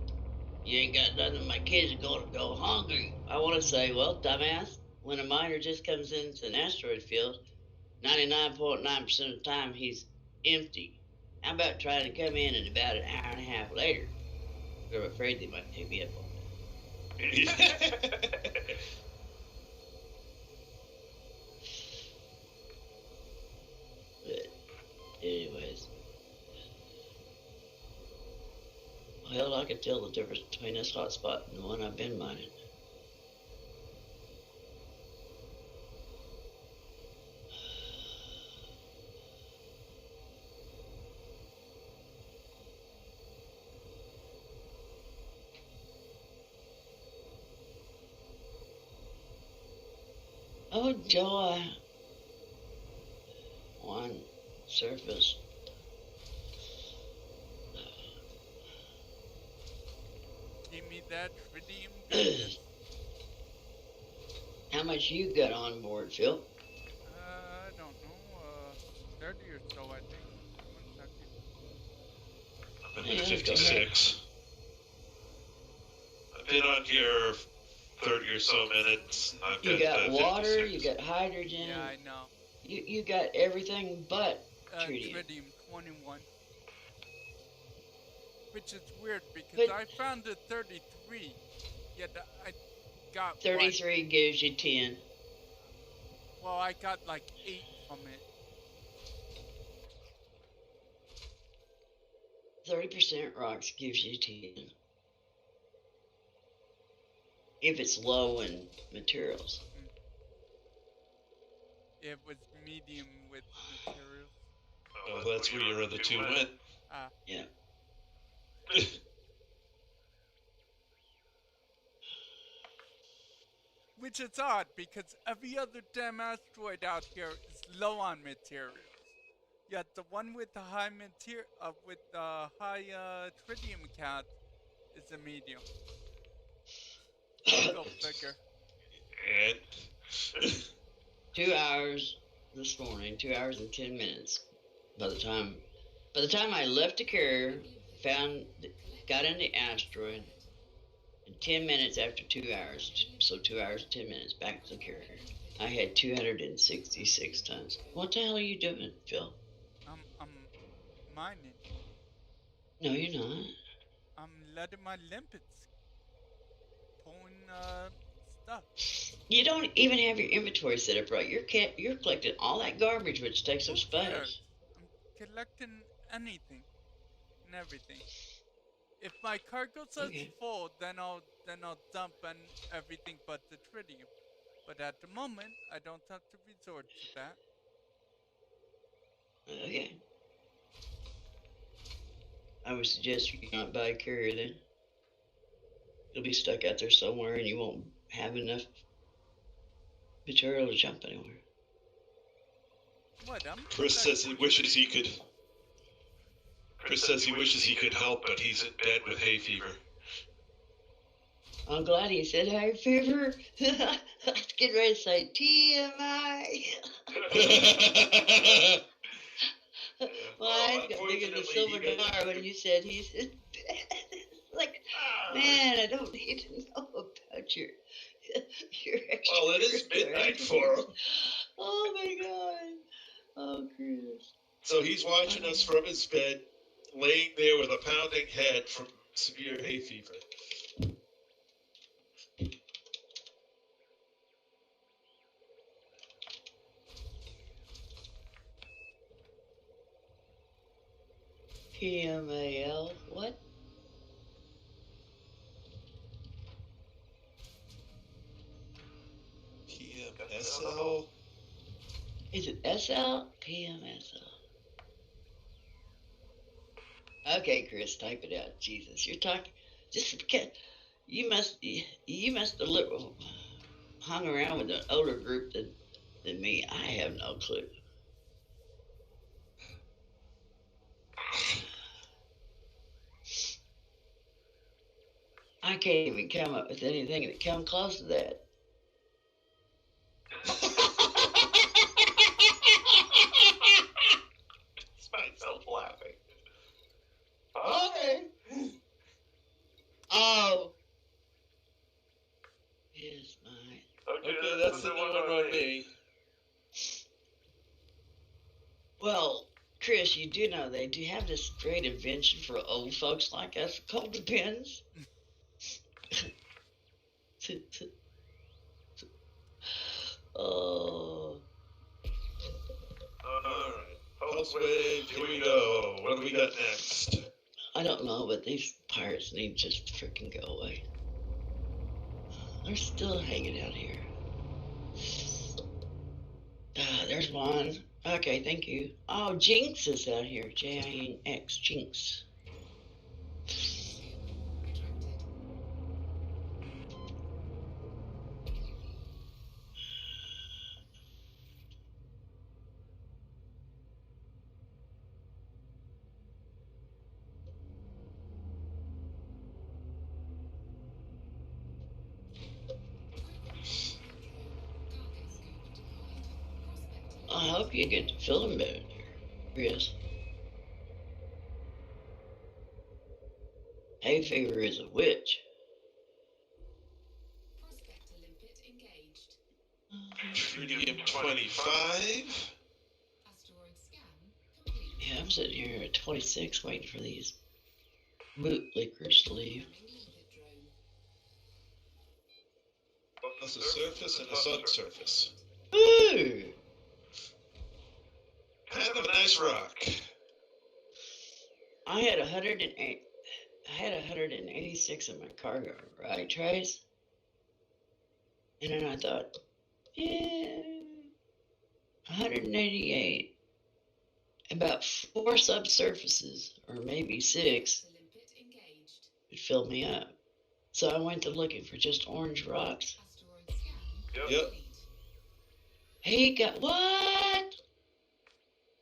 You ain't got nothing. My kids are going to go hungry." I want to say, well, dumbass, when a miner just comes into an asteroid field, 99.9% of the time he's empty. How about trying to come in and about an hour and a half later? I'm afraid they might take me up on that. But, anyways. Well, I can tell the difference between this hotspot and the one I've been mining. Oh, joy. On surface. Give me that tritium goodness. How much you got on board, Phil? I don't know, 30 or so, I think. 1 second. I'm at 56. I've been on here 30 or so minutes. I've You got water, 56. you got hydrogen. Yeah, I know. You got everything but tritium. Tritium 21. Which is weird because But- I found the 33, yet I got 33 gives you 10. Well, I got like 8 from it. 30% rocks gives you 10. If it's low in materials. It was medium with materials. Oh, that's where your other two went. Ah, Yeah. which is odd because every other damn asteroid out here is low on materials. Yet the one with the high with the high tritium count is a medium. Go figure. And 2 hours this morning, 2 hours and 10 minutes. By the time I left the carrier, got in the asteroid, and 10 minutes after 2 hours, so 2 hours and 10 minutes back to the carrier, I had 266 tons. What the hell are you doing, Phil? I'm mining. No, you're not. I'm letting my limpets pulling stuff. You don't even have your inventory set up right. You're collecting all that garbage, which takes up Who space. cares? I'm collecting anything and everything. If my cargo says Okay. full, then I'll dump and everything but the tritium. But at the moment, I don't have to resort to that. Okay. I would suggest you not buy a carrier then. You'll be stuck out there somewhere and you won't have enough material to jump anywhere. What? Chris says he wishes he could. Chris says he wishes he could help, but he's in bed with hay fever. I'm glad he said hay fever. I was getting ready to say TMI. My eyes got big as a silver dollar when you said he's in bed. Like, man, I don't need to know about your extra. Well, it is midnight for him. Oh my God. Oh, Chris. So he's watching us from his bed, laying there with a pounding head from severe hay fever. PMAL, what? PMSL? Is it SL? PMSL. Okay, Chris, type it out. Jesus, you're talking. Just because you must have hung around with an older group than me. I have no clue. I can't even come up with anything that come close to that. It's myself laughing. Okay. Oh. Yes, mine. Okay, that's the new one on me. Well, Chris, you do know they do have this great invention for old folks like us called the pins. Oh. Alright. Pulse wave, here we go. What do we got next? I don't know, but these pirates need to just freaking go away. They're still hanging out here. There's one. Okay, thank you. Oh, Jinx is out here. Jinx. Jinx. I hope you get to feeling better there, Chris. Hay fever is a witch. Prospector limpet engaged. Tritium 25. Asteroid scan complete. Yeah, I'm sitting here at 26 waiting for these bootlickers to leave. Programming limpet drone. Plus a surface and a subsurface. Ooh! Kind of a nice rock. I had 186 in my cargo, right, Trace? And then I thought, yeah, 188. About 4 subsurfaces, or maybe 6, Prospector limpet engaged. would fill me up. So I went to looking for just orange rocks. Asteroid scan Yep. complete. He got what?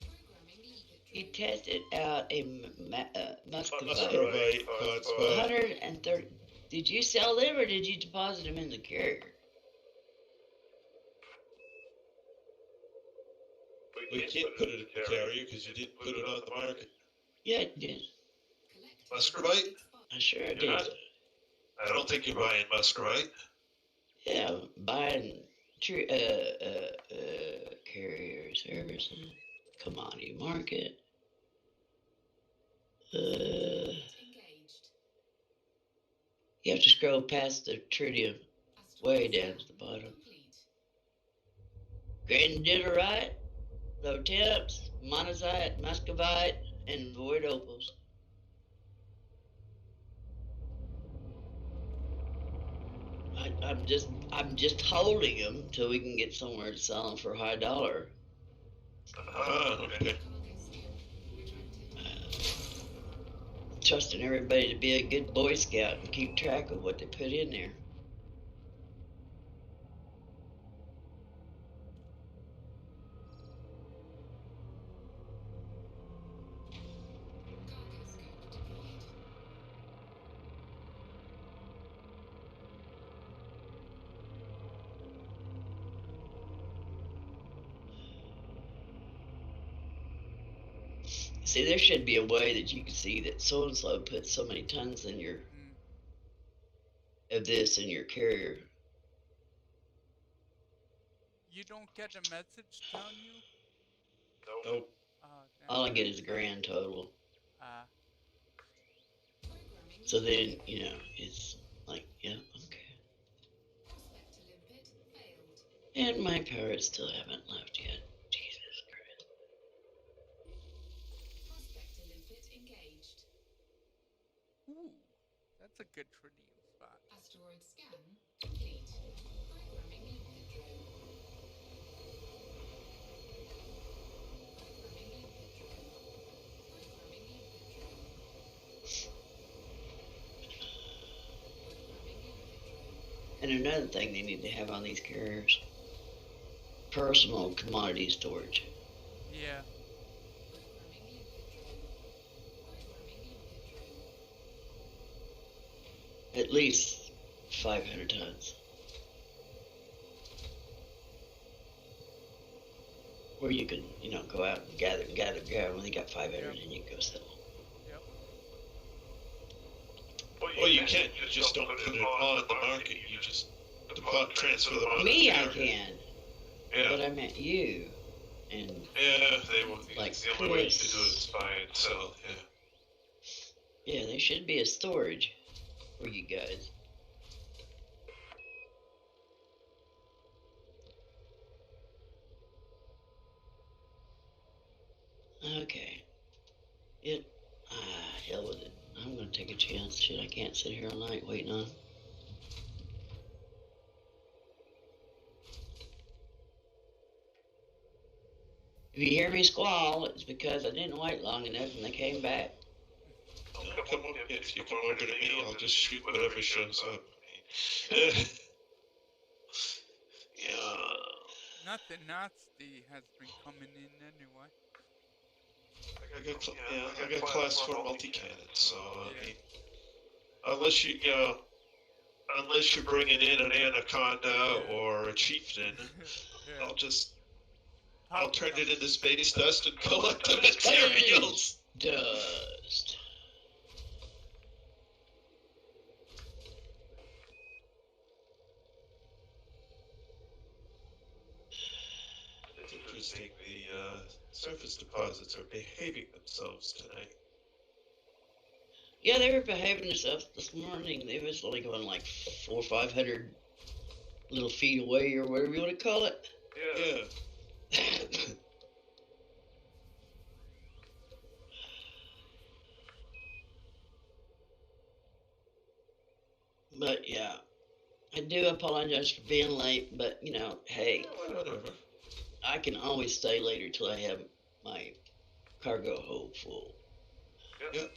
Programming limpet He drone. tested out a muscovite. Muscovite hotspot. 130. Did you sell them or did you deposit them in the carrier? We can't put it in the carrier because you didn't put it on the market. Yeah, I did. Collecting Muscovite? spot. I sure You're did. not? I don't think you're buying muscovite. Yeah, buying carrier services, commodity market. Engaged. You have to scroll past the tritium, way down to the bottom. Complete. Grandinerite, low temps, monazite, muscovite, and void opals. I'm just holding them till we can get somewhere to sell them for a high dollar. Okay. Cargo scan retracted. Trusting everybody to be a good Boy Scout and keep track of what they put in there. Cargo scope deployed. See, there should be a way that you can see that so and so put so many tons in your of this in your carrier. You don't get a message telling you? Nope. Oh, damn. All I get is a grand total. Programming So then, you know, it's like, yeah, okay. prospector limpet failed. And my pirates still haven't left yet. Jesus Christ. Prospector limpet engaged. Ooh, that's a good tritium spot. Asteroid scan complete. Programming limpet drone. Programming limpet drone. Programming limpet drone. Programming limpet drone. And another thing they need to have on these carriers, personal commodity storage. Yeah. Programming limpet drone. Programming limpet drone. At least 500 tons. Where you can, you know, go out and gather. When you got 500, Yep. then you can go sell. Yep. Well, you can. You just don't put it on the market. You just transfer them on. Me, the I carrier. can. Yeah. But I meant you. And Yeah, they will. Like It's the only way to Chris. do it is buy and sell. Yeah. yeah, there should be a storage for you guys. Okay. Hell with it. I'm gonna take a chance. Shit, I can't sit here all night waiting on. If you hear me squall, it's because I didn't wait long enough and they came back. Come on, if you come over to me, I'll just shoot whatever shows up. Yeah. Nothing nasty has been coming in anyway. I got class 4 multi-cannon, so I mean, unless you're bringing in an anaconda or a chieftain, Yeah. I'll turn it into space dust and collect the materials. Dust. It's interesting. The surface deposits are behaving themselves tonight. Yeah, they were behaving themselves this morning. They was only going like 400 or 500 little feet away or whatever you want to call it. Yeah. But yeah, I do apologize for being late, but you know, hey, Whatever. I can always stay later till I have my cargo hold full. Yep.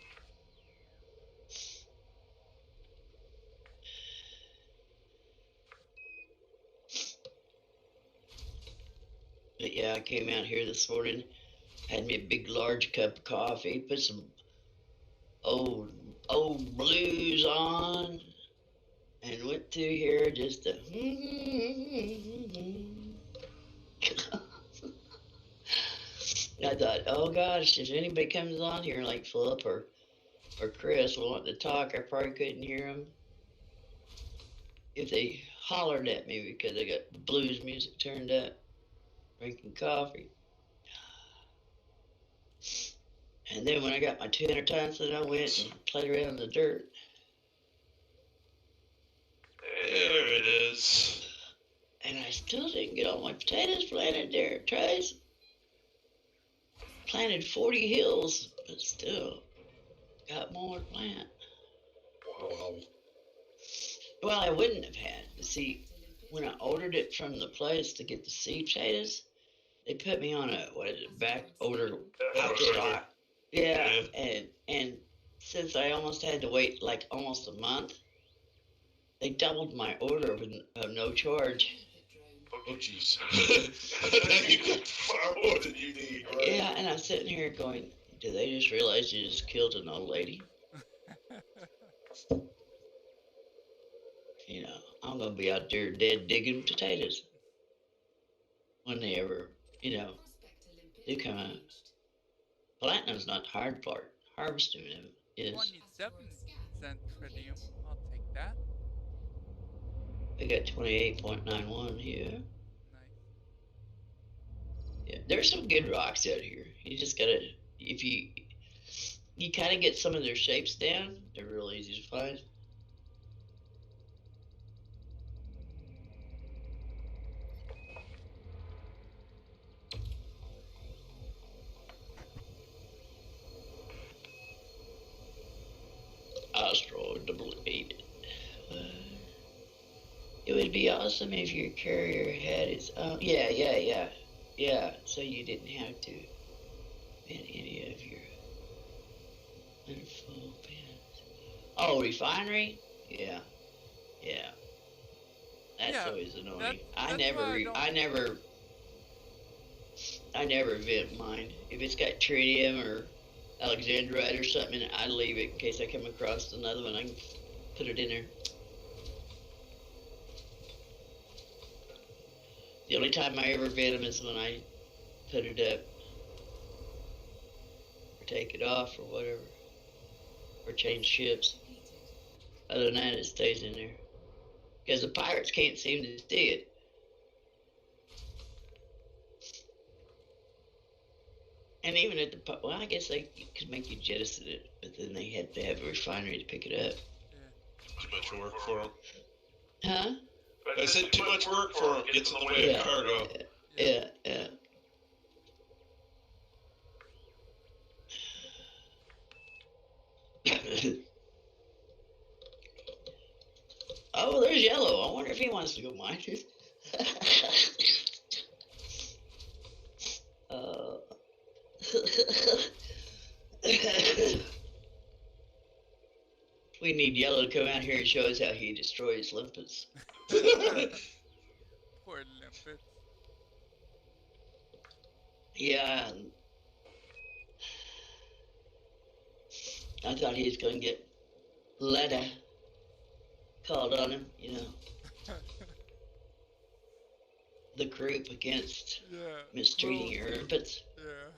But yeah, I came out here this morning, had me a big large cup of coffee, put some old blues on, and went through here just to I thought, oh gosh, if anybody comes on here like Philip or Chris will want to talk, I probably couldn't hear them if they hollered at me because I got blues music turned up, drinking coffee. And then when I got my 200 tons, then I went and played around in the dirt. There it is. And I still didn't get all my potatoes planted there, Trace. Planted 40 hills, but still got more to plant. Wow. Well, I wouldn't have had. See, when I ordered it from the place to get the seed potatoes, they put me on a, back order out stock. Yeah, and since I almost had to wait like almost a month, they doubled my order with no charge. Oh, jeez. You get far more than you need, right? Yeah, and I'm sitting here going, do they just realize you just killed an old lady? You know, I'm going to be out there dead digging potatoes when they ever, you know, do come out. Platinum's not the hard part. Harvesting them is. 27% tritium. I'll take that. I got 28.91 here. Nice. Yeah, there's some good rocks out here. You just gotta, if you kind of get some of their shapes down, they're real easy to find. Asteroid depleted. It would be awesome if your carrier had its own. Yeah. So you didn't have to ban any of your unfull pins. Oh, refinery? Yeah. That's always annoying. I never vent mine. If it's got tritium or alexandrite or something, I leave it in case I come across another one. I can put it in there. The only time I ever vent them is when I put it up or take it off or whatever, or change ships. Other than that, it stays in there because the pirates can't seem to see it. And even at the, well, I guess they could make you jettison it, but then they had to have a refinery to pick it up. Yeah. Too much work for them. Huh? I said too much work for them. Gets in the way of cargo. Yeah. Oh, there's Yellow. I wonder if he wants to go mine. We need Yellow to come out here and show us how he destroys limpets. Poor limpet. Yeah. I thought he was going to get letter called on him, you know. The group against mistreating your limpets. Yeah.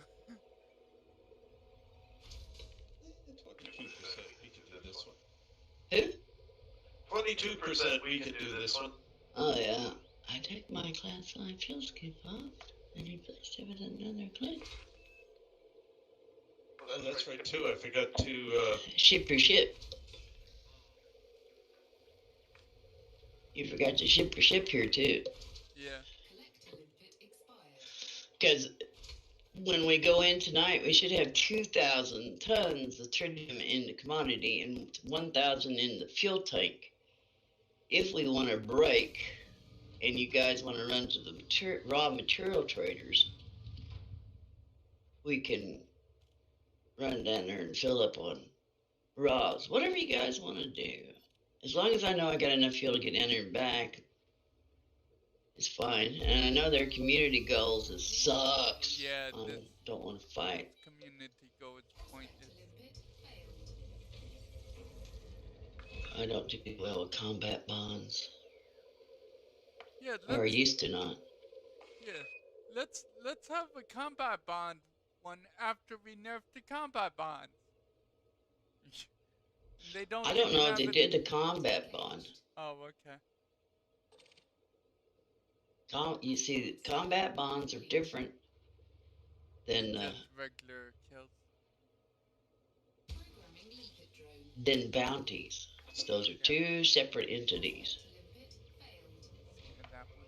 22% we can do this one. Oh yeah. I take my class 5 fuel skip off and replace it with another class. Oh, that's right too. I forgot to ship your ship. You forgot to ship your ship here too. Yeah. Because when we go in tonight, we should have 2,000 tons of tritium in the commodity and 1,000 in the fuel tank. If we want to break and you guys want to run to the raw material traders, we can run down there and fill up on raws. Whatever you guys want to do. As long as I know I got enough fuel to get in there and back, it's fine. And I know their community goals is sucks. Yeah, I don't want to fight. community goal is pointless. I don't do well with combat bonds. Yeah, Or used to not. yeah. Let's have a combat bond one after we nerf the combat bonds. They don't. I don't even know if have they it- did the combat bond. Oh, okay. You see, combat bonds are different than Just regular kills. bounties. So those are two separate entities. And that one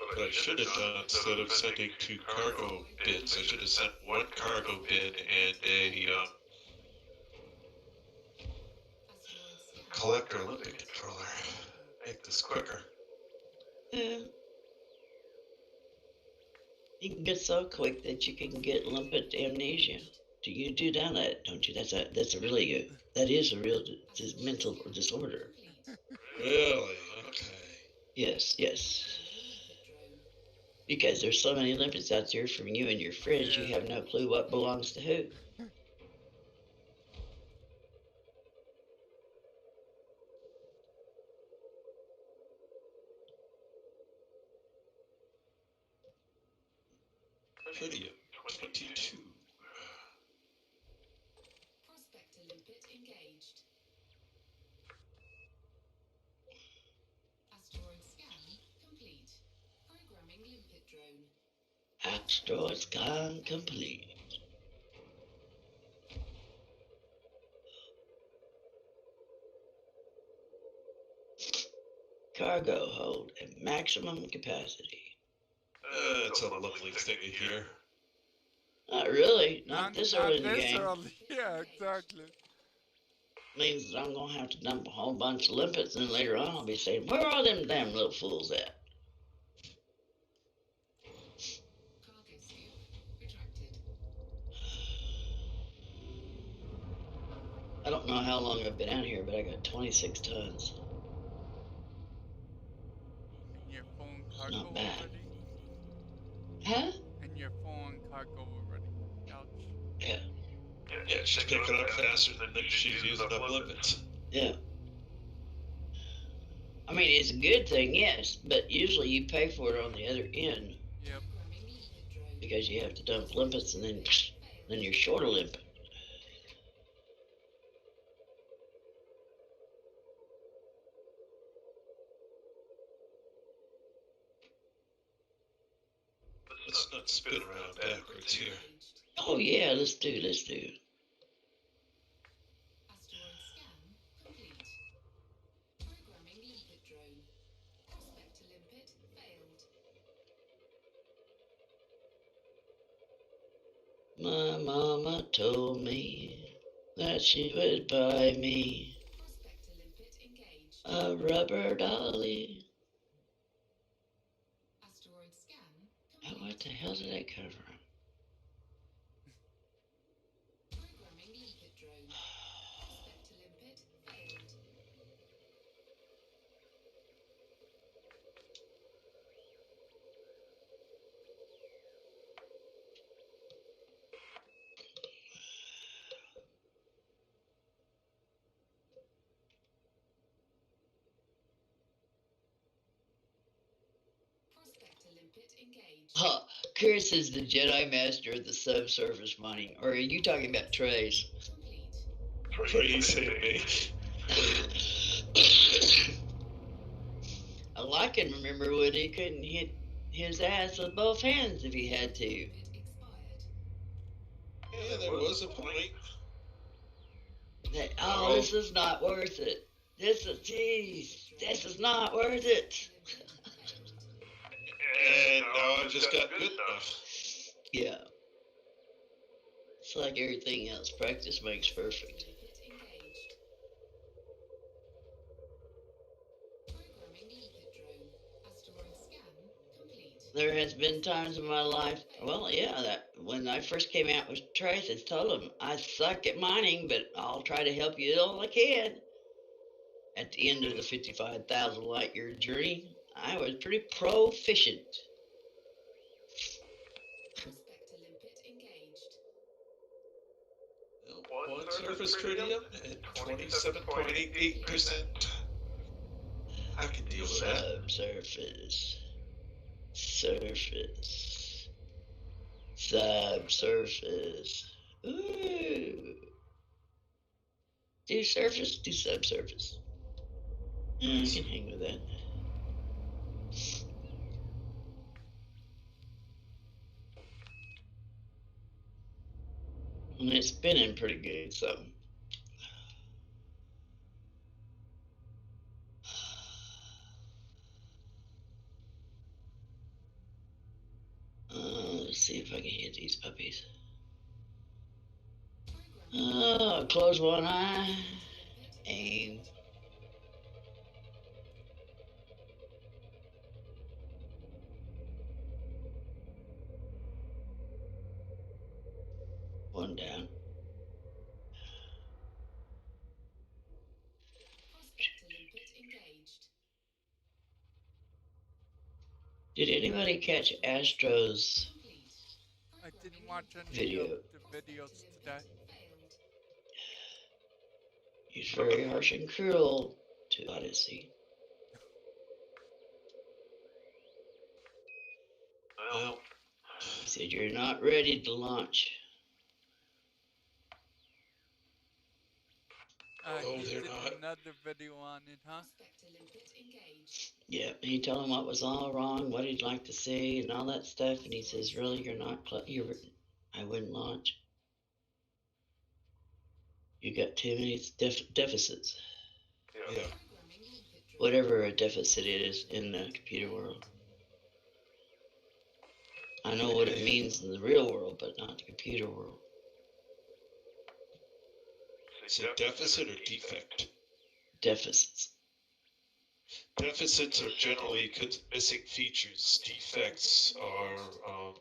already. What I should have done, instead of sending 2 cargo bids, I should have sent 1 cargo bid and a collector Olympic controller. Make this quicker. Yeah. You can get so quick that you can get limpet amnesia. Do you do that, don't you? That's a really good. That is a real mental disorder. Really? Okay. Yes. Because there's so many limpets out there from you and your friends, you have no clue what belongs to who. Tritium 22. Prospector limpet engaged. Asteroid scan complete. Programming limpet drone. Asteroid scan complete. Cargo hold at maximum capacity. It's a lovely thing to hear. Not really. Not this early in the this game. early. Yeah, exactly. Means that I'm gonna have to dump a whole bunch of limpets, and later on I'll be saying, "Where are them damn little fools at?" Cargo scoop retracted. I don't know how long I've been out here, but I got 26 tons. And you're full on cargo Not bad. already? Huh? And you're full on cargo already. Ouch. Yeah. Yeah, she's picking up faster than she's using up limpets. Yeah. I mean, it's a good thing, yes, but usually you pay for it on the other end Yep. Programming limpet drone. because you have to dump limpets and then you're short a limpet. Let's not spin around backwards here. Engaged. Oh yeah, let's do. Asteroid scan complete. Programming limpet drone. Prospector limpet failed. My mama told me that she would buy me Prospector limpet engaged. a rubber dolly. Asteroid scan Oh, complete. what the hell did that come from? Programming limpet drone. Prospector limpet failed. Prospector limpet engaged. Huh. Chris is the Jedi Master of the subsurface mining. Or are you talking about Trace? Complete. Please hit me. I can remember when he couldn't hit his ass with both hands if he had to. Limpet expired. Yeah, there was a point. That, oh, this is not worth it. This is not worth it. And now I've just got good enough. Yeah. It's like everything else. Practice makes perfect. Limpet engaged. Programming limpet there has been times in my life, well, yeah, that when I first came out with Trace, I told him, I suck at mining, but I'll try to help you all I can. At the end of the 55,000 light year journey, I was pretty proficient. Prospector limpet engaged. One surface tritium and 27.88%. I can deal with that. Subsurface. Surface. Subsurface. Ooh. Do surface, do subsurface. I can hang with that. And it's spinning pretty good, so. Let's see if I can hit these puppies. Close one eye. Aim. One down. Prospector limpet engaged. Did anybody catch Astro's Complete. I didn't watch any video? of the videos today. Failed. He's very harsh and cruel to Odyssey. Well, He said, you're not ready to launch. Oh, He they're did not. another video on it, huh? Prospector limpet engaged. Yeah, he told him what was all wrong, what he'd like to see, and all that stuff. And he says, really, you're not, I wouldn't launch. You got too many deficits. Yeah. Programming limpet drone. Whatever a deficit is in the computer world. I know what it means in the real world, but not the computer world. Is it deficit or defect? Deficits. Deficits are generally missing features. Defects are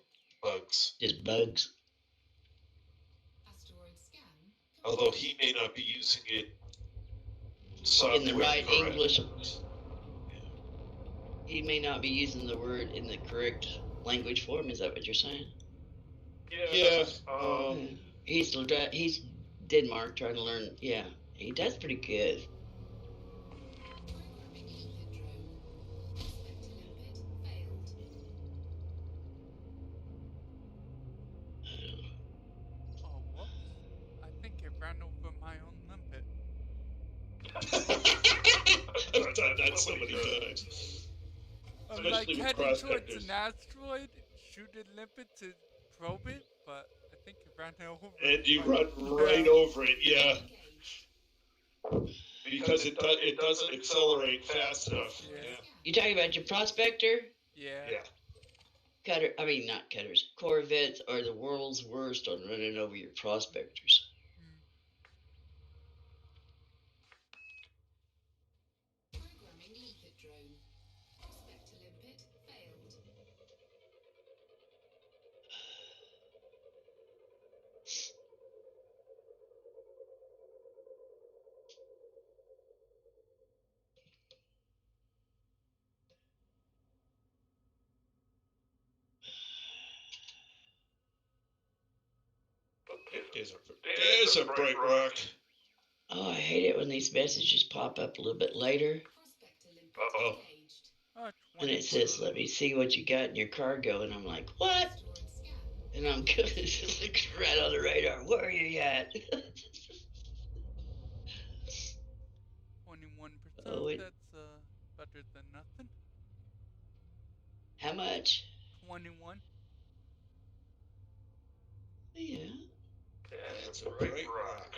bugs. Just bugs. Asteroid scan. Although he may not be using it In the right correct. English. He may not be using the word in the correct language form. Is that what you're saying? Yeah. He's Denmark trying to learn. Yeah, he does pretty good. Programming limpet drone. Prospector limpet failed. Oh, whoops. I think I ran over my own limpet. I've done that so many times. I'm Especially like with heading towards prospectors. an asteroid, shoot a limpet to probe it, but I think I ran over And you my- run right over it, yeah, Engaged. because it doesn't accelerate fast enough. Yeah. Yeah. You talking about your prospector? Yeah. Yeah. Not cutters. Corvettes are the world's worst on running over your prospectors. Programming limpet drone. Prospector limpet failed. There's a bright rock. Oh, I hate it when these messages pop up a little bit later. Prospector limpet Uh-oh. engaged. Oh, And it says, let me see what you got in your cargo. And I'm like, what? Asteroid scan. And I'm good. It looks right on the radar. Where are you at? 21%, Oh, wait. that's better than nothing. How much? 21. Yeah. That's a bright rock.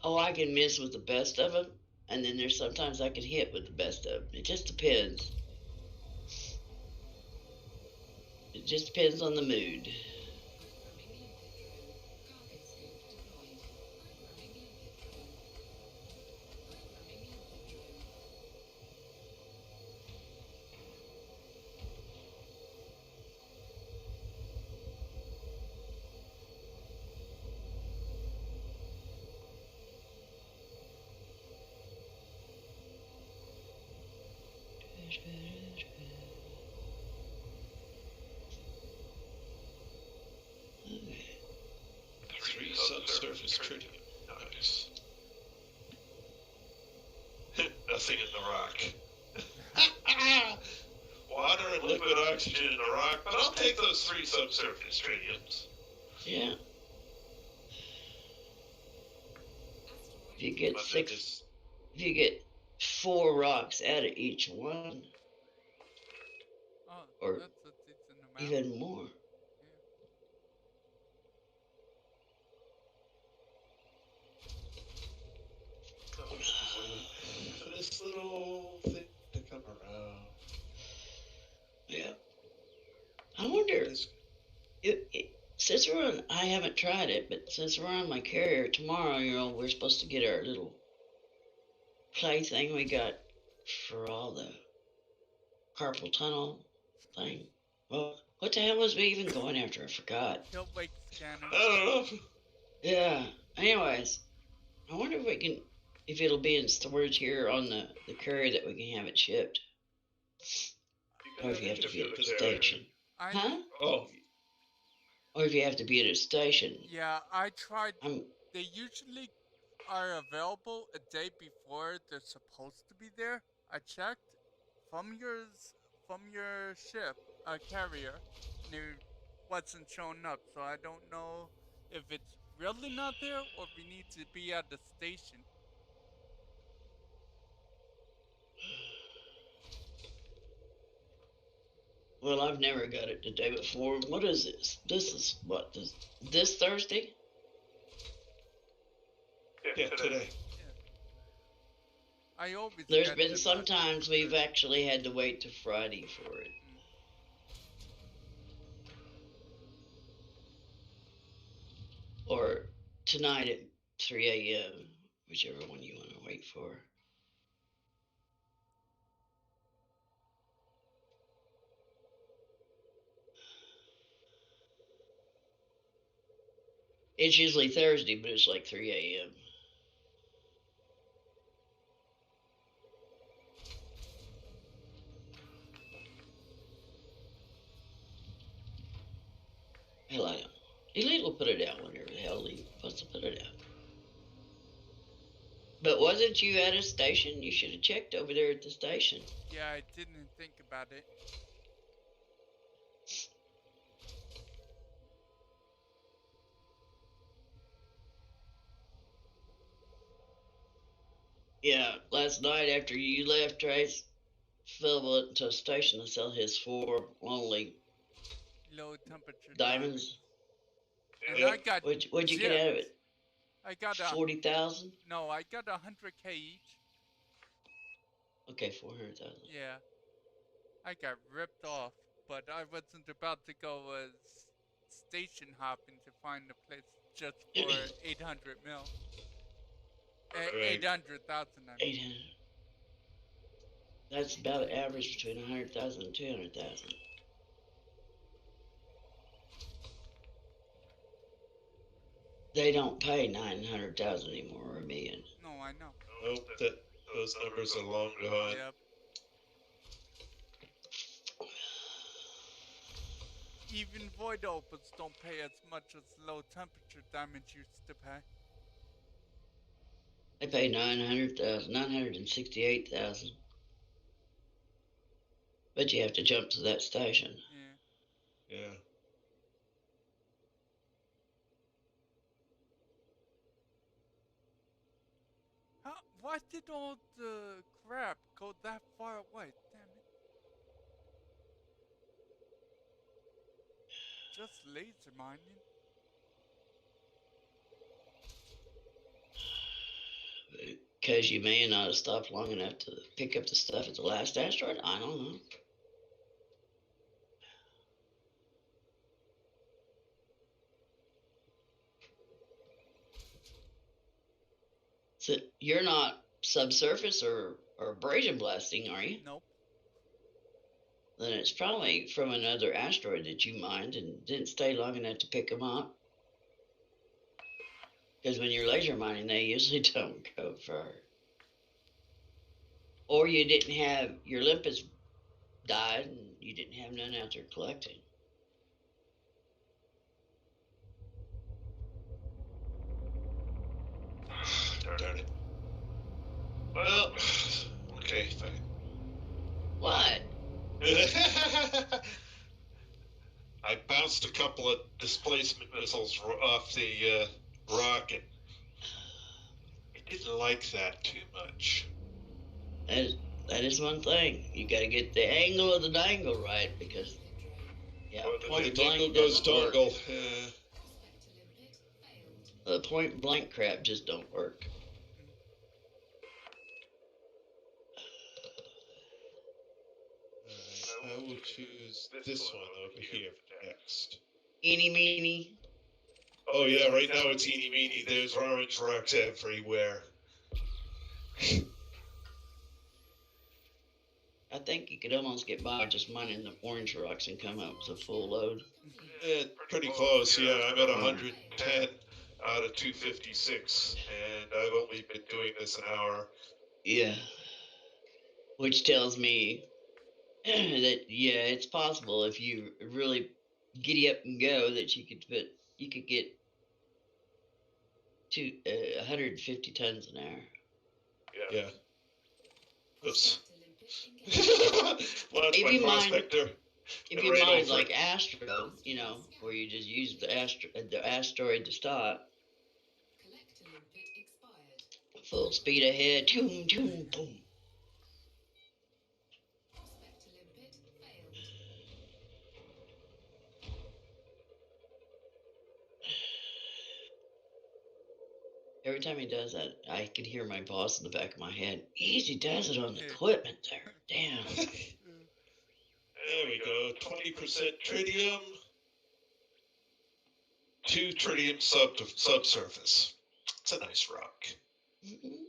Oh, I can miss with the best of them. And then there's sometimes I can hit with the best of them. It just depends. It just depends on the mood. Programming limpet drone. Subsurface tritium. Nice. Nothing in the rock. Water and liquid oxygen in the rock, but I'll take those 3 subsurface tritiums. Yeah. If you get But 6, if you get 4 rocks out of each one, Oh, or that's a decent amount. even more. For this little thing to come around. Yeah. I wonder, since we're on, I haven't tried it, but since we're on my carrier tomorrow, we're supposed to get our little play thing we got for all the carpal tunnel thing. Well, what the hell was we even going after? I forgot. Kill wake scanner. I don't know. Yeah. Anyways, I wonder if it'll be in storage here on the carrier that we can have it shipped. Or if you have to be at the station. Huh? Oh. Or if you have to be at a station. Yeah, I tried. They usually are available a day before they're supposed to be there. I checked from your ship, carrier, and it wasn't showing up. So I don't know if it's really not there or if we need to be at the station. Well, I've never got it the day before. What is this? This is what? This Thursday? Yeah, today. Yeah. I always. There's been sometimes we've actually had to wait to Friday for it. Or tonight at 3 a.m., whichever one you want to wait for. It's usually Thursday, but it's like 3 a.m. Hell, I don't know. Elite will put it out whenever the hell he wants to put it out. But wasn't you at a station? You should have checked over there at the station. Yeah, I didn't think about it. Yeah, last night after you left, Trace, Phil went to a station to sell his 4 lonely low temperature diamonds. And I got. What'd you get out of it? I got 40,000. No, I got 100K each. Okay, 400,000. Yeah, I got ripped off, but I wasn't about to go station hopping to find a place just for 800 mil. 800,000. 800. That's about an average between 100,000 and 200,000. They don't pay 900,000 anymore or $1 million. No, I know. Nope, those numbers are long gone. Yep. Even void opals don't pay as much as low temperature diamonds used to pay. They pay 968,000. But you have to jump to that station. Yeah. Yeah. Why did all the crap go that far away? Damn it. Just laser mining. Because you may not have stopped long enough to pick up the stuff at the last asteroid? I don't know. So you're not subsurface or abrasion blasting, are you? Nope. Then it's probably from another asteroid that you mined and didn't stay long enough to pick them up. Because when you're laser mining, they usually don't go far. Or you didn't have, your Olympus died and you didn't have none out there collecting. Darn it. Well, okay, fine. What? I bounced a couple of displacement missiles off the rock, and I didn't like that too much. That is one thing. You got to get the angle of the dangle right, because Well, the point Dingle blank goes doesn't work. dongle. The point blank crap just don't work. I will choose this one over here next. Eeny meeny. Oh yeah, right now it's eeny meeny. There's orange rocks everywhere. I think you could almost get by just mining the orange rocks and come up with a full load. Yeah, pretty close. Yeah, I'm at 110 out of 256, and I've only been doing this an hour. Yeah. Which tells me that it's possible if you really giddy up and go that you could get to 150 tons an hour. Yeah. Oops. Well, that's If my you mind- prospector. If you Right mind, over like Astro, where you just use the asteroid to stop, full speed ahead, toom, toom, boom. Every time he does that, I can hear my boss in the back of my head. Easy does it on the equipment there. Damn. There we go. 20% tritium. 2 tritium subsurface. It's a nice rock. Mhm.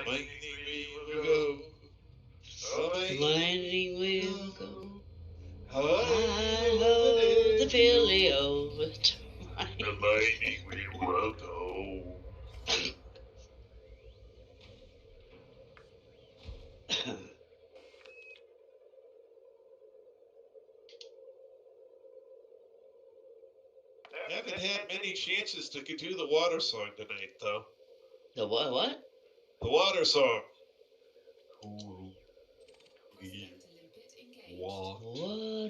Lightning will go. Lightning will go. High Hi-ho, the Philly-o. The lightning will go. Haven't had many chances to do the water song tonight, though. The what? The water song. Water.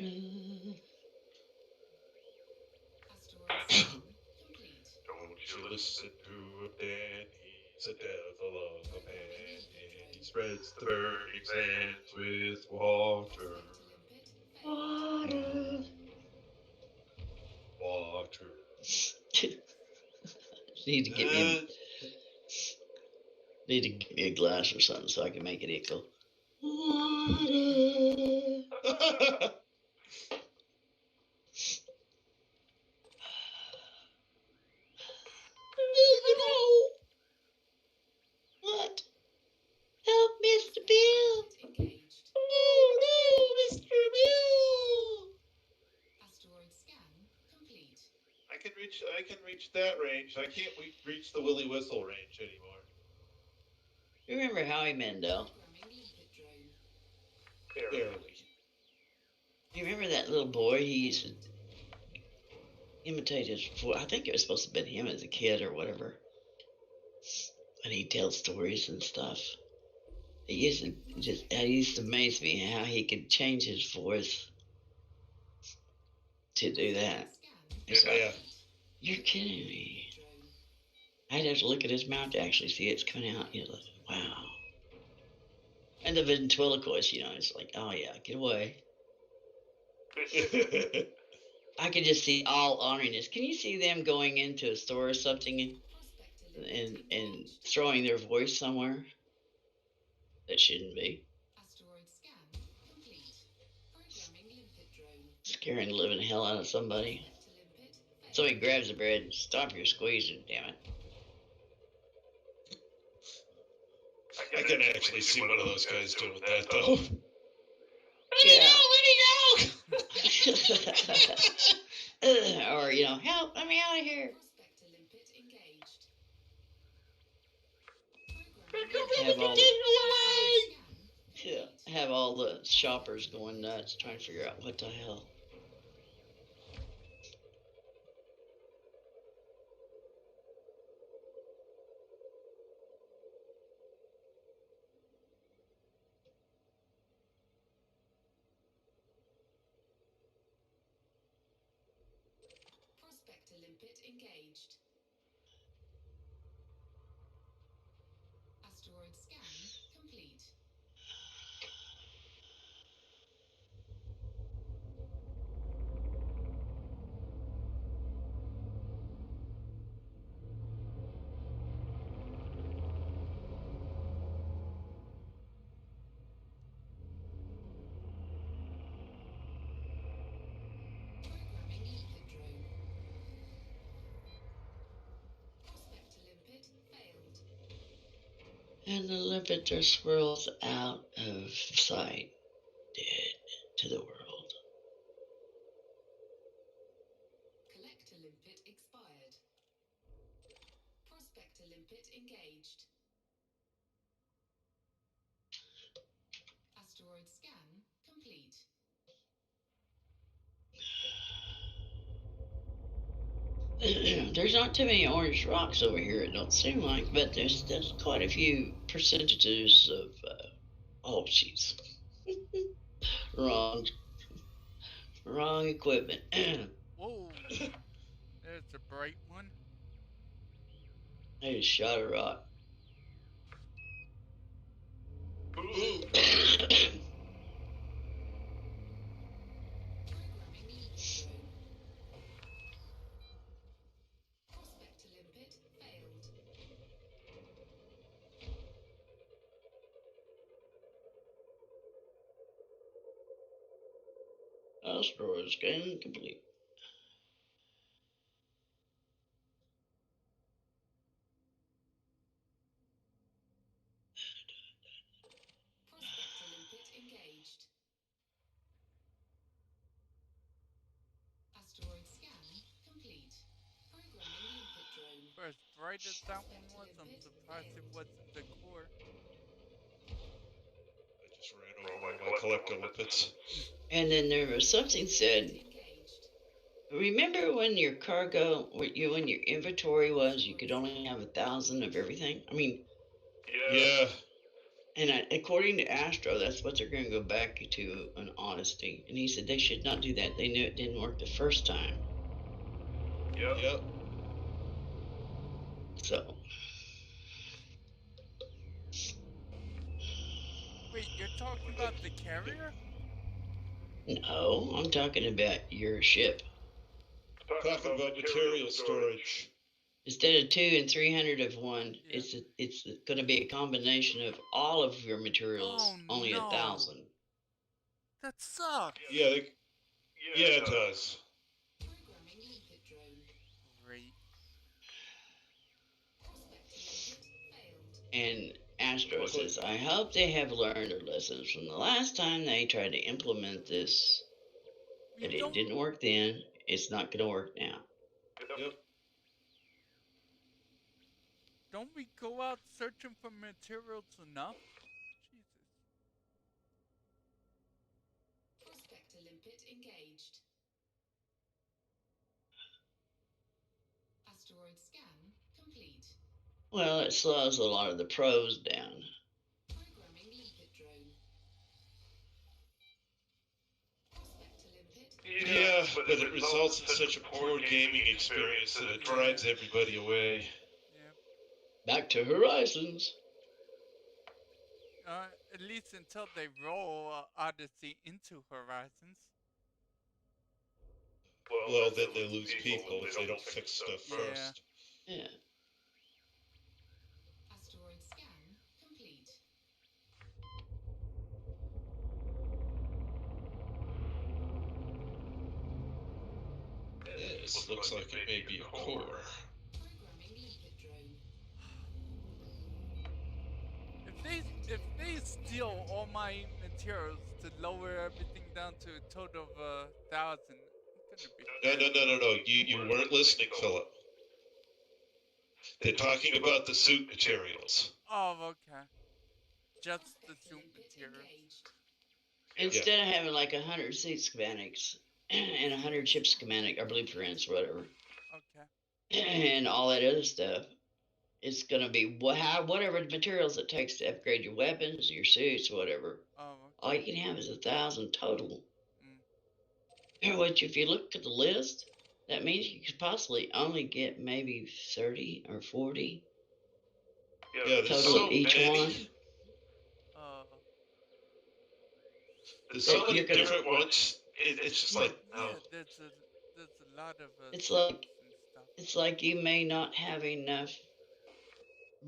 Don't you listen to him, Dan. He's a devil of a man, and he spreads the burning sands with water. Water. Water. Need to get me a glass or something so I can make it echo. Water. What? Help, Mr. Bill. Oh no, Mr. Bill. Asteroid scan complete. I can reach that range. I can't reach the Willy Whistle range anymore. You remember Howie Mandel? Programming limpet drone. Barely. You remember that little boy? He used to imitate his voice. I think it was supposed to have been him as a kid or whatever. And he'd tell stories and stuff. It used to amaze me how he could change his voice to do that. It's like, Yeah. you're kidding me. I'd have to look at his mouth to actually see it's coming out. You're like, wow. And the ventriloquist, it's like, oh yeah, get away. I could just see all honoriness. Can you see them going into a store or something and throwing their voice somewhere that shouldn't be? Asteroid scan complete. Programming limpet drone. Scaring the living hell out of somebody. To limpet So he grabs the bread and stop your squeezing, damn it. I can actually see one of those guys doing that, though. Yeah. Let me Or, help, let me out of here. Prospector limpet engaged. Have all, Scan yeah, complete. have all the shoppers going nuts trying to figure out what the hell. Prospector limpet engaged. Asteroid scan complete. Programming limpet drone. Prospector limpet failed. And the limpet just swirls out of sight, dead to the world. Collector limpet expired. Prospector limpet engaged. Asteroid scan complete. There's not too many orange rocks over here, it don't seem like, but there's quite a few percentages of, oh, jeez. Wrong equipment. Whoa. There's a bright one. I just shot a rock. Ooh. Programming limpet drone. Prospector limpet failed. Asteroid scan complete. Prospector limpet engaged. Asteroid scan complete. Programming limpet drone. For as bright as that one was, I'm surprised it wasn't the core. I just ran over one of my collector limpets. And then there was something said, Engaged. remember when your cargo, when your inventory was, you could only have 1,000 of everything? I mean, Yeah. and according to Astro, that's what they're going to go back to, an honesty. And he said they should not do that. They knew it didn't work the first time. Yep. So, Wait, you're talking about the carrier? no, I'm talking about your ship. Talking about material storage. Instead of 2 and 300 of one, Yeah. it's going to be a combination of all of your materials, Oh, only no. 1,000. That sucks. Yeah, it does. Programming limpet drone. Great. Prospector limpet failed. And Astro says, I hope they have learned their lessons from the last time they tried to implement this. That it didn't work then, it's not going to work now. Yep. Don't we go out searching for materials enough? Jesus. Prospector limpet engaged. Asteroid scan complete. Well, it slows a lot of the pros down. Programming limpet drone. Prospector limpet. Yeah, but it results in such a poor gaming experience that it drives everybody away. Yeah. Back to Horizons. At least until they roll Odyssey into Horizons. Well, then they lose people if they don't fix stuff first. Yeah. Asteroid scan complete. This looks like it may be a core. Programming limpet drone. If they steal all my materials to lower everything down to a total of 1,000, I'm gonna be. No. You weren't listening, Philip. They're talking about the suit materials. Oh, okay. Just the Prospector suit limpet materials. engaged. Instead of having like 100 seat schematics and 100 chip schematic or blueprints, whatever, Okay. and all that other stuff, it's gonna be whatever materials it takes to upgrade your weapons, your suits, whatever. Oh, All okay. you can have is 1,000 total. Mm. Which, if you look at the list, that means you could possibly only get maybe 30 or 40 Yeah, there's total so of each many. one. There's so But many you're gonna- different ones. It's just like, Yeah, oh. there's a lot of It's suits like- and stuff. It's like you may not have enough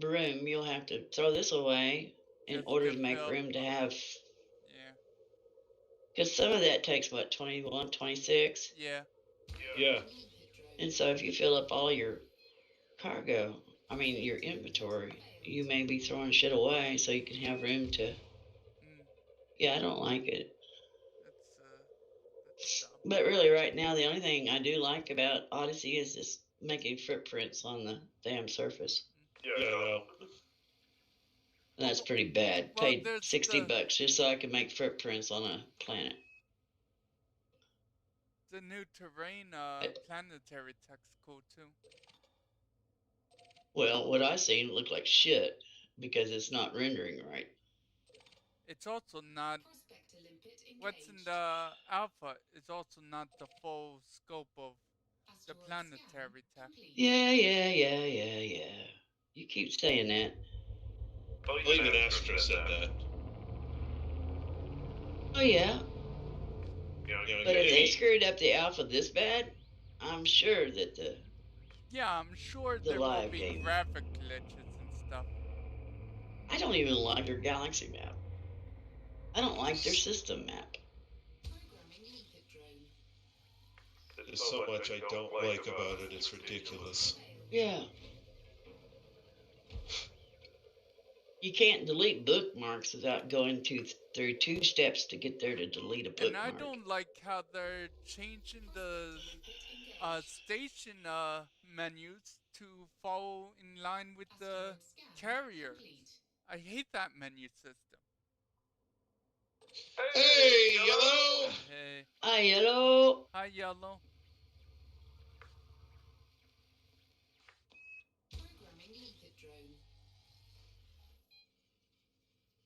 room. You'll have to throw this away in Just order to to make fill- room to have. Yeah. Because some of that takes, what, 21, 26? Yeah. Yeah. Limpet drone. And so if you fill up all your cargo, your inventory, you may be throwing shit away so you can have room to. Mm. Yeah, I don't like it. That's dumb. But really, right now, the only thing I do like about Odyssey is just making footprints on the damn surface. Yeah, no. And that's pretty bad. Well, Paid there's $60 the- just so I could make footprints on a planet. The new terrain planetary text cool too. Well, what I seen looked like shit because it's not rendering right. It's also not Prospector limpet engaged. what's in the alpha is also not the full scope of the Asteroid planetary scan text. complete. Yeah. You keep saying that. Oh, even Astra said that. Oh, yeah. But if they Any- screwed up the alpha this bad, I'm sure that the. Yeah, I'm sure The there will live be game. graphic glitches and stuff. I don't even like their galaxy map. I don't like their system map. Programming limpet drone. There's so much I don't like about it, it's ridiculous. Failed. Yeah. You can't delete bookmarks without going through 2 steps to get there to delete a And I bookmark. don't like how they're changing the Engaged. station menus to follow in line with the Asteroid scan carrier. complete. I hate that menu system. Hey, Yellow! Hey, Hi, hello. hi yellow. Programming limpet drone.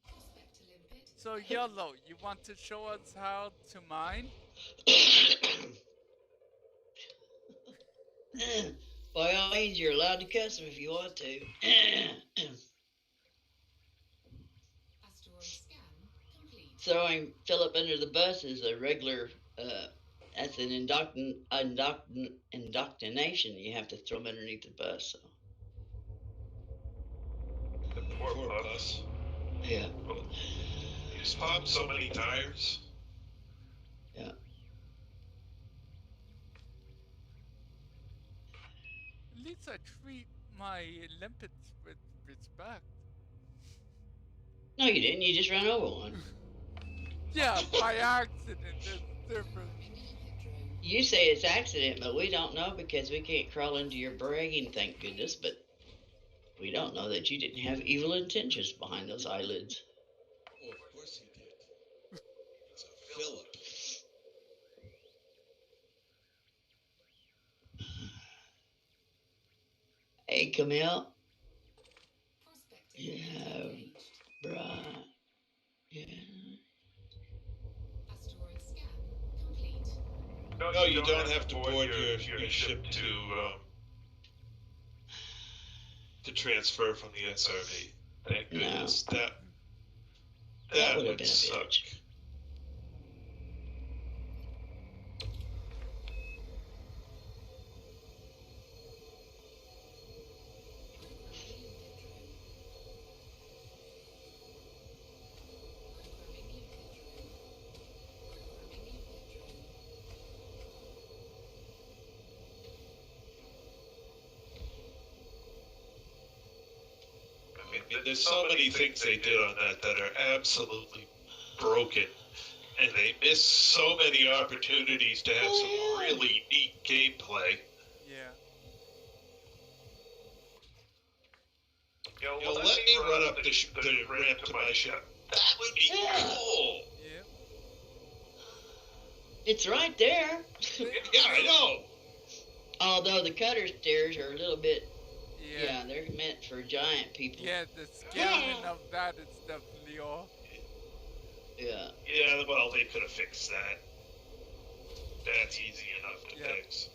Prospector limpet. So yellow, you want to show us how to mine? By all means, you're allowed to cuss them if you want to. Asteroid scan complete. Throwing Philip under the bus is a regular. That's an indoctrination. You have to throw him underneath the bus. So. The Poor poor pup. bus. Yeah. You just popped so many tires. Yeah. At least I treat my limpets with respect. No, you didn't. You just ran over one. Yeah, by accident. It's different. Programming limpet drone. You say it's accident, but we don't know because we can't crawl into your bragging, thank goodness. But we don't know that you didn't have evil intentions behind those eyelids. Oh, of course he did. It's a Philip. Hey, Camille. Prospector Yeah. limpet engaged. Bruh. Yeah. Asteroid scan complete. No, you don't have to board your ship to transfer from the SRB. Thank No. goodness. That That would have would been a suck. bitch. Programming limpet drone. Programming limpet drone. there's so many things they did on that are absolutely broken. And they missed so many opportunities to have some really neat gameplay. Yeah. Let me run up the ramp to my ship. That would be cool. Yep. It's right there. Yeah, I know. Although the cutter stairs are a little bit, Yeah. they're meant for giant people. Yeah, the scaling of that is definitely off. Yeah. Yeah, well, they could have fixed that. That's easy enough to fix.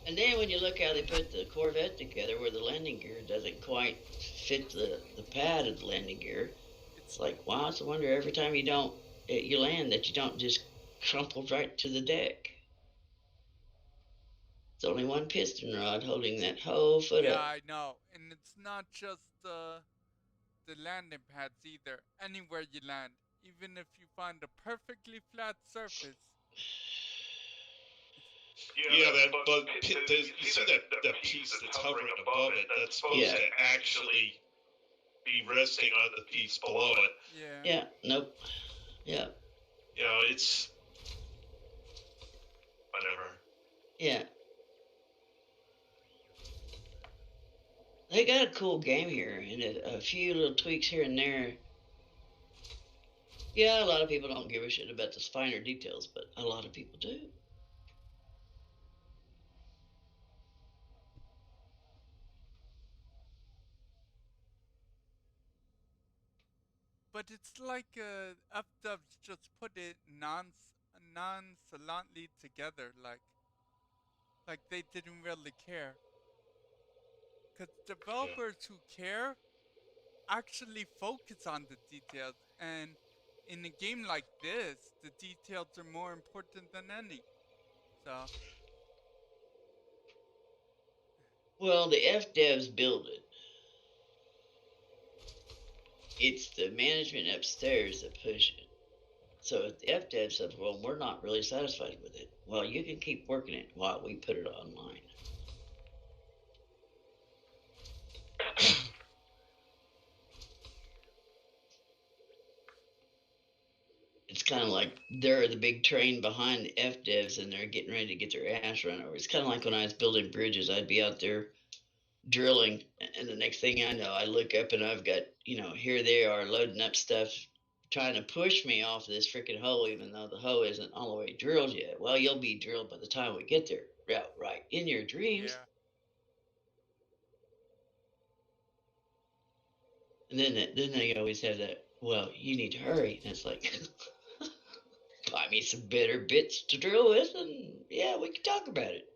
And then when you look how they put the Corvette together, where the landing gear doesn't quite fit the pad of the landing gear, it's like, wow, it's a wonder every time you land that you don't just crumple right to the deck. It's only one piston rod holding that whole foot Yeah, up. I know. And it's not just the landing pads either. Anywhere you land, even if you find a perfectly flat surface. Yeah, you see that piece that's hovering above it, that's supposed to actually be resting on the piece below it. Yeah. Yeah, nope. Yeah. You know, it's whatever. Yeah. They got a cool game here, and a few little tweaks here and there. Yeah, a lot of people don't give a shit about the finer details, but a lot of people do. But it's like F-dubs just put it nonchalantly together, like they didn't really care. Because developers who care actually focus on the details, and in a game like this, the details are more important than any. So. Well, the F-devs build it. It's the management upstairs that push it. So if the F-dev says, well, we're not really satisfied with it, well, you can keep working it while we put it online. It's kind of like they're the big train behind the F-devs and they're getting ready to get their ass run over. It's kind of like when I was building bridges, I'd be out there drilling, and the next thing I know, I look up and I've got, here they are loading up stuff, trying to push me off this freaking hole, even though the hole isn't all the way drilled yet. Well, you'll be drilled by the time we get there. Right in your dreams. Yeah. And then they always have that, well, you need to hurry. And it's like, buy me some better bits to drill with, and yeah, we can talk about it.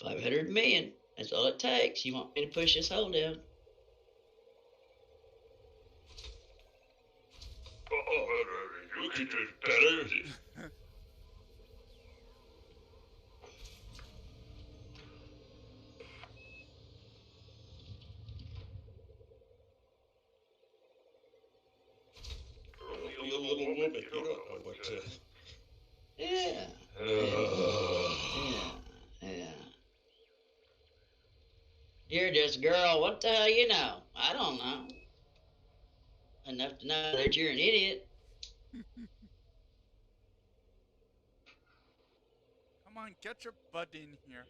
500 million. That's all it takes. You want me to push this hole down? You could do it better. Be a little woman, you don't know what to... Yeah. Yeah. You're just a girl. What the hell you know? I don't know. Enough to know that you're an idiot. Come on, get your butt in here.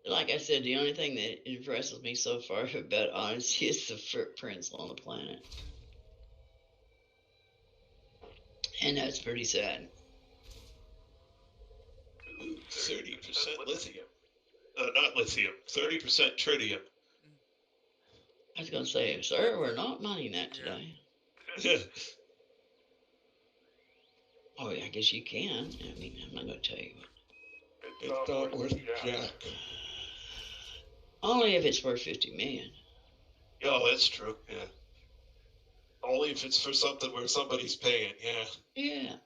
Like I said, the only thing that impresses me so far about Odyssey is the footprints on the planet. And that's pretty sad. 30% lithium. Not lithium. 30% tritium. I was going to say, sir, we're not mining that today. Oh, I guess you can. I mean, I'm not going to tell you. It's not worth jack. Only if it's worth 50 million. Oh, that's true, yeah. Only if it's for something where somebody's paying, yeah. Yeah.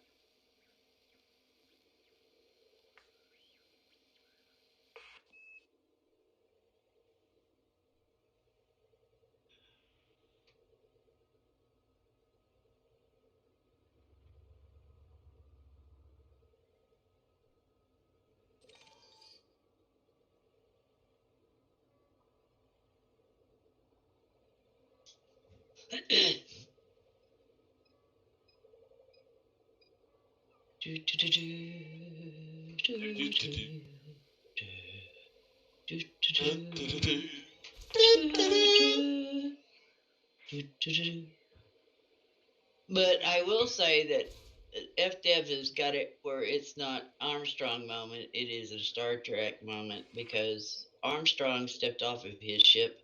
But I will say that FDev has got it where it's not Armstrong moment, it is a Star Trek moment because Armstrong stepped off of his ship.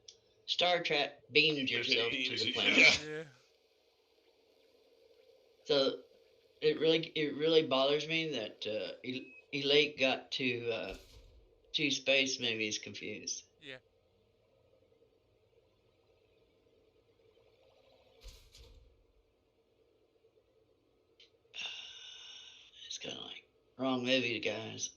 Star Trek beamed yourself to the planet. Yeah. So it really bothers me that Elite got two space movies confused. Yeah. It's kind of like wrong movie, guys.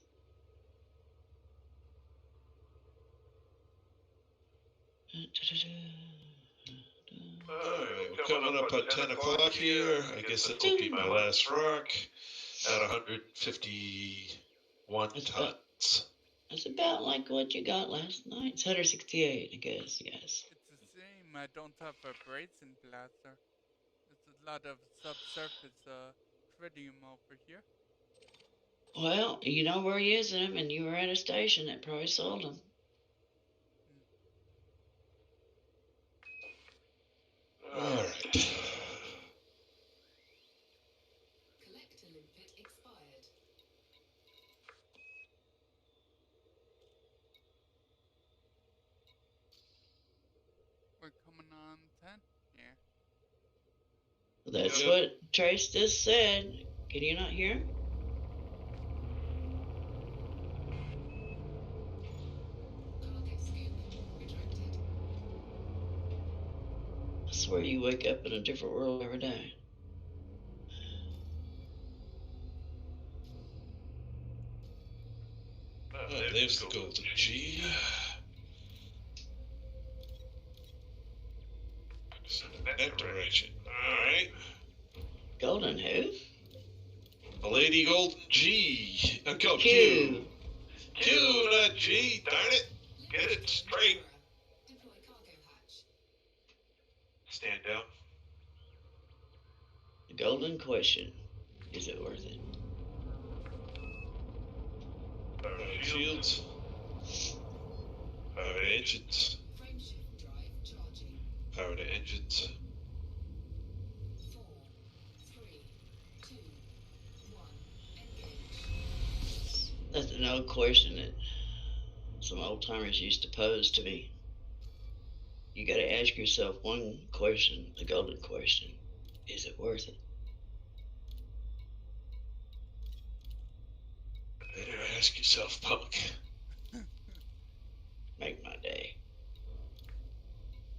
Alright, we're coming up at 10 o'clock here. I guess this will be my last rock at 151 tons. That's about like what you got last night. It's 168, I guess, yes. It's the same. I don't have a brazen blaster. It's a lot of subsurface tritium over here. Well, you know we're using them, and you were at a station that probably sold them. Alright. Collector limpet expired. We're coming on 10? Yeah. That's Yep. what Trace just said. Can you not hear? Cargo scoop retracted. I swear you wake up in a different world every day. There's the golden G. That direction. Alright. Golden who? A Lady Golden G. Go Q. Q, not G. Darn it. Get it straight. Deploy cargo hatch. Stand down. The golden question. Is it worth it? Power shields. Power to engines. Frame shift drive charging. Power to engines. 4, 3, 2, 1. Engage. That's an old question that some old timers used to pose to me. You got to ask yourself one question, the golden question. Is it worth it? Better ask yourself, punk. Make my day.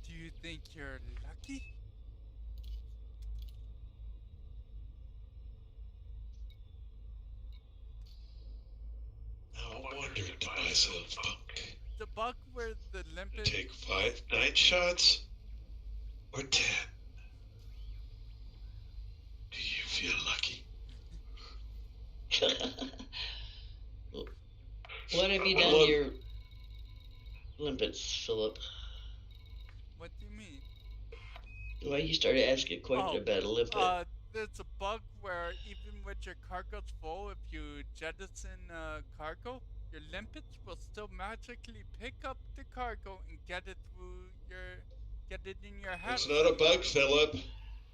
Do you think you're lucky? I wonder to myself, punk. The bug where the limpet... Take 9 shots or 10. Do you feel lucky? What have you done to your limpets, Philip? What do you mean? Well, you started asking a question about a limpet. There's a bug where even with your cargo's full, if you jettison cargo, your limpets will still magically pick up the cargo and get it in your hatch. It's not a bug, Philip.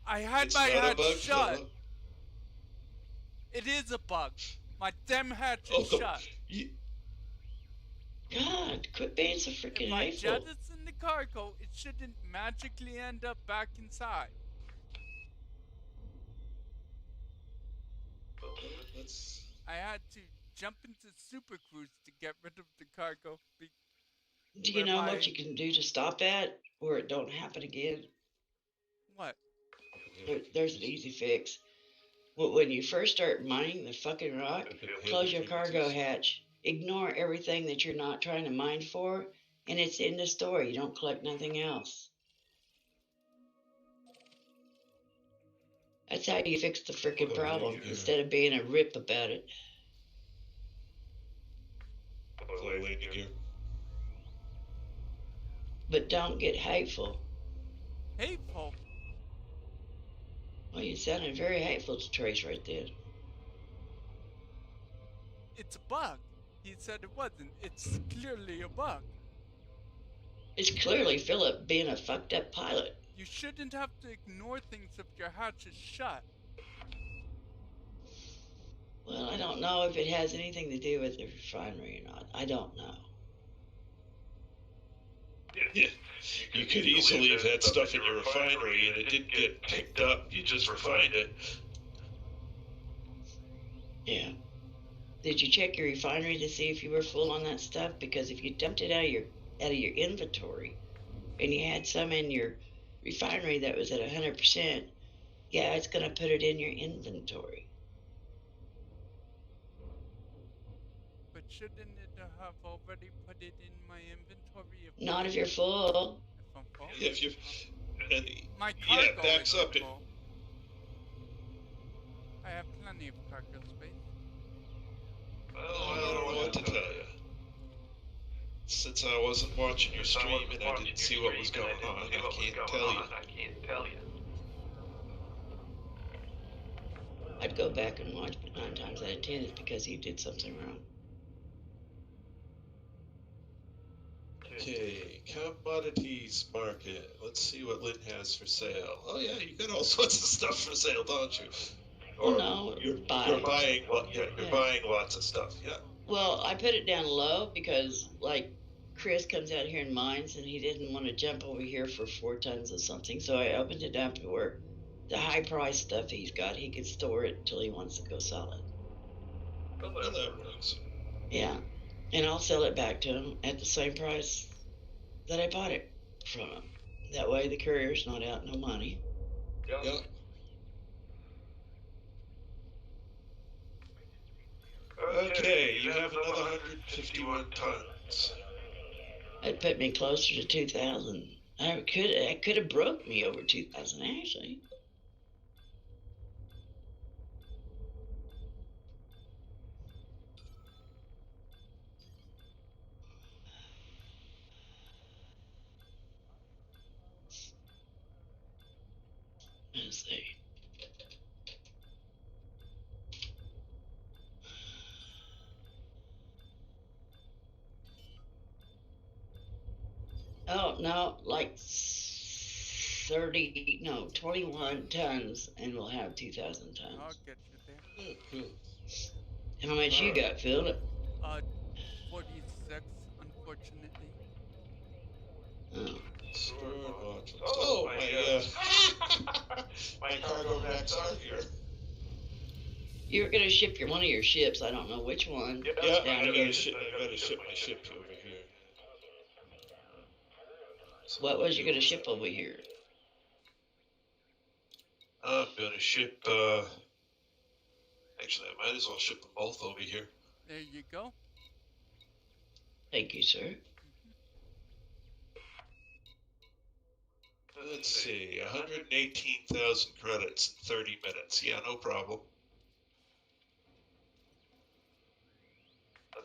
I had It's my not a hatch bug, shut. Philip. It is a bug. My damn hatch Oh, is shut. God, quit being so freaking If I hateful. jettison the cargo, it shouldn't magically end up back inside. I had to jump into Super Cruise to get rid of the cargo. Do you know what you can do to stop that, where it don't happen again? What? There's an easy fix. When you first start mining the fucking rock, close your cargo hatch. Ignore everything that you're not trying to mine for, and it's in the story. You don't collect nothing else. That's how you fix the freaking problem, instead of being a rip about it. Gear. But don't get hateful. Hateful? Well, you sounded very hateful to Trace right then. It's a bug. He said it wasn't. It's clearly a bug. It's clearly Philip being a fucked up pilot. You shouldn't have to ignore things if your hatch is shut. Well, I don't know if it has anything to do with the refinery or not. I don't know. Yeah. You could easily have had stuff in your refinery and it didn't get picked up. You just refined it. Yeah. Did you check your refinery to see if you were full on that stuff? Because if you dumped it out of your inventory and you had some in your refinery that was at 100%, yeah, it's going to put it in your inventory. But shouldn't it have already put it in my inventory? Not if you're full. If I'm full? Yeah, if you and My cargo backs is up. full. I have plenty of cargo space. I don't know what to tell you. Since I wasn't watching your stream and I didn't see what was going on, I can't tell you. I'd go back and watch, but 9 times out of 10 it's because you did something wrong. Okay, commodities market. Let's see what Lynn has for sale. Oh yeah, you got all sorts of stuff for sale, don't you? Well, no, you're buying. buying. You're buying lots of stuff. Yeah. Well, I put it down low because, like, Chris comes out here and mines, and he didn't want to jump over here for 4 tons of something, so I opened it up to where the high price stuff he's got, he could store it until he wants to go sell it. Well, that works. Yeah, and I'll sell it back to him at the same price that I bought it from him. That way the courier's not out no money. Yeah. Okay, you have another 151 tons. That put me closer to 2,000. I could have broke me over 2,000 actually. Let's see. Oh, no, like 21 tons, and we'll have 2,000 tons. I'll get you there. Oh, cool. And how much you got, Phil? 46, unfortunately. Oh. Oh, my cargo racks are here. You were going to ship one of your ships. I don't know which one. Yeah, down I here. gotta ship my ship over here. So What was you going to ship over here? I'm gonna ship, actually, I might as well ship them both over here. There you go. Thank you, sir. Let's see, 118,000 credits in 30 minutes. Yeah, no problem.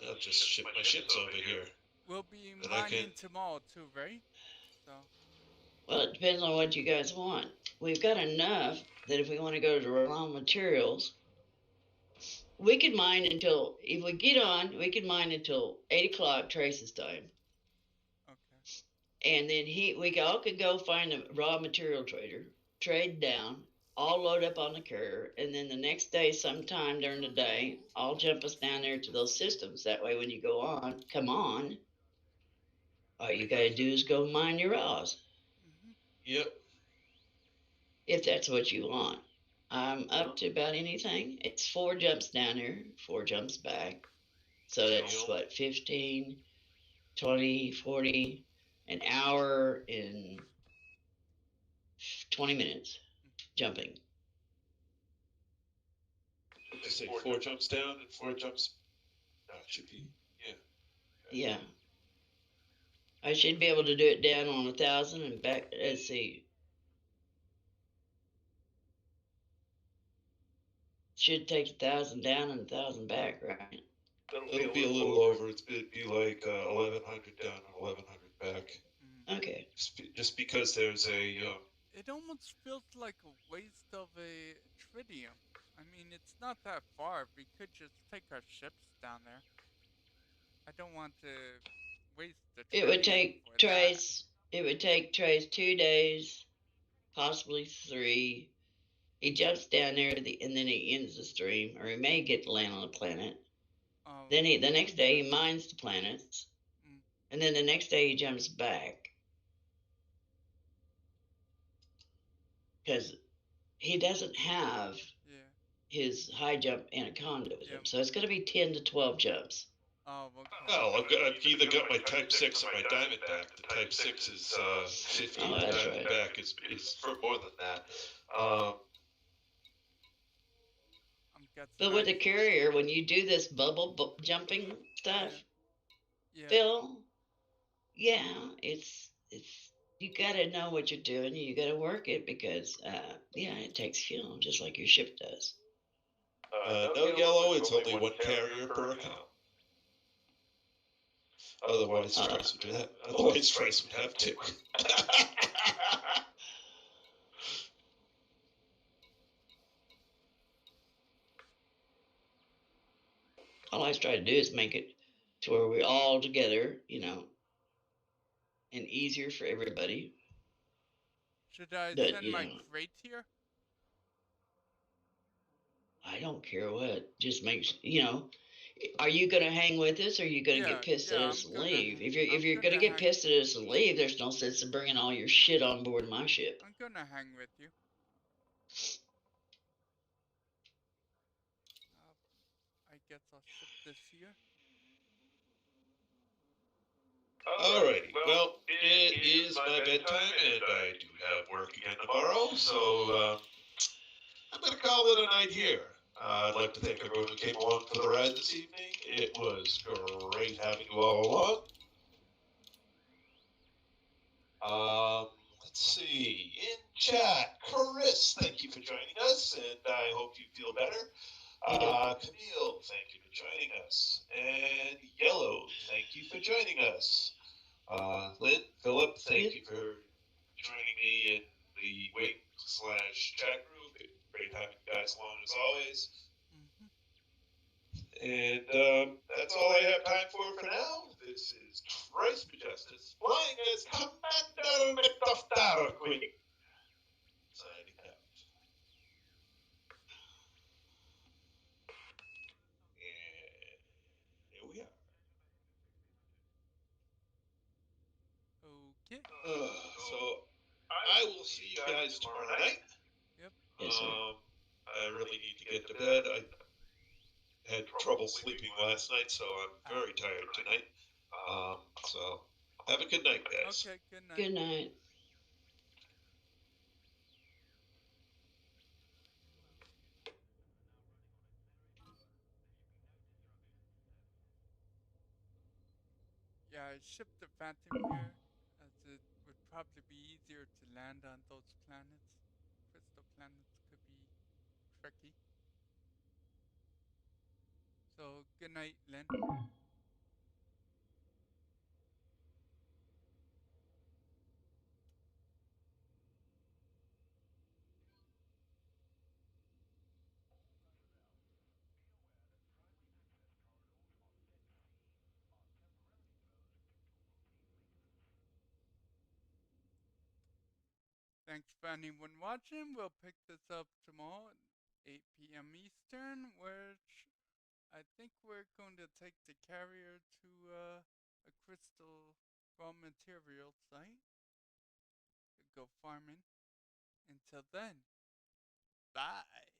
I'll just ship my ships over here. We'll be And I mining can- tomorrow too, right? So, Well, it depends on what you guys want. We've got enough that if we want to go to raw materials, we could mine until, if we get on, we could mine until 8 o'clock Trace's time. okay. And then we all could go find a raw material trader, trade down, all load up on the courier, and then the next day, sometime during the day, I'll jump us down there to those systems. That way, when you come on, all you gotta do is go mine your raws. Yep. If that's what you want. I'm up to about anything. It's 4 jumps down there, 4 jumps back. So that's what, 15, 20, 40, an hour in 20 minutes jumping. Did you say 4 jumps down and 4 jumps? No, it should be, yeah. Yeah. I should be able to do it down on 1,000 and back. Let's see. Should take 1,000 down and 1,000 back, right? It'll be a little over. It'd be like 1,100 down and 1,100 back. Okay. Just because there's a It almost feels like a waste of a tritium. I mean, it's not that far. We could just take our ships down there. I don't want to waste the It would tritium take for that. Trace. It would take Trace 2 days, possibly 3. He jumps down there and then he ends the stream, or he may get to land on a planet. Then the next day he mines the planets, and then the next day he jumps back because he doesn't have his high jump anaconda with him. So it's going to be 10 to 12 jumps. Oh, okay. Well, I've either got my Type 6 or my Diamondback. The Type 6 is 50. Oh, the that's Diamondback right. is for more than that. But with the carrier, when you do this bubble jumping stuff, Phil, it's you got to know what you're doing. You got to work it because it takes fuel just like your ship does. No yellow. It's only one carrier per account. Otherwise, Trace would do that. Otherwise, Trace would have two. All I try to do is make it to where we're all together, and easier for everybody. Should I send my crate here? I don't care what. Just make Are you gonna hang with us, or are you gonna get pissed at us and leave? If you're gonna get pissed at us and leave, there's no sense in bringing all your shit on board my ship. I'm gonna hang with you. I guess I'll ship this here. Alrighty, well, it is my bedtime, and I do have work again tomorrow, so I'm going to call it a night here. I'd like to thank everyone who came along for the ride this evening. It was great having you all along. Let's see, in chat, Chris, thank you for joining us, and I hope you feel better. Camille, thank you for joining us. And Yellow, thank you for joining us. Lynn, Philip, thank you for joining me in the wait/chat group. It's great having you guys along as always. And that's all I have time for now. This is Trace Majestus, flying as Commander Mephisto Queen. Signing out. And here we are. Okay. So I will see you guys tomorrow night. Yep. Yes, sir. I really need to get to bed. I had trouble sleeping last night, so I'm very tired tonight. So have a good night, guys. Okay, good night. Good night. Yeah, I shipped the Phantom here, as it would probably be easier to land on those planets. Crystal planets could be tricky. So, good night, Lynn. Thanks for anyone watching. We'll pick this up tomorrow at 8 p.m. Eastern, which I think we're going to take the carrier to a crystal raw material site to go farming. Until then, bye.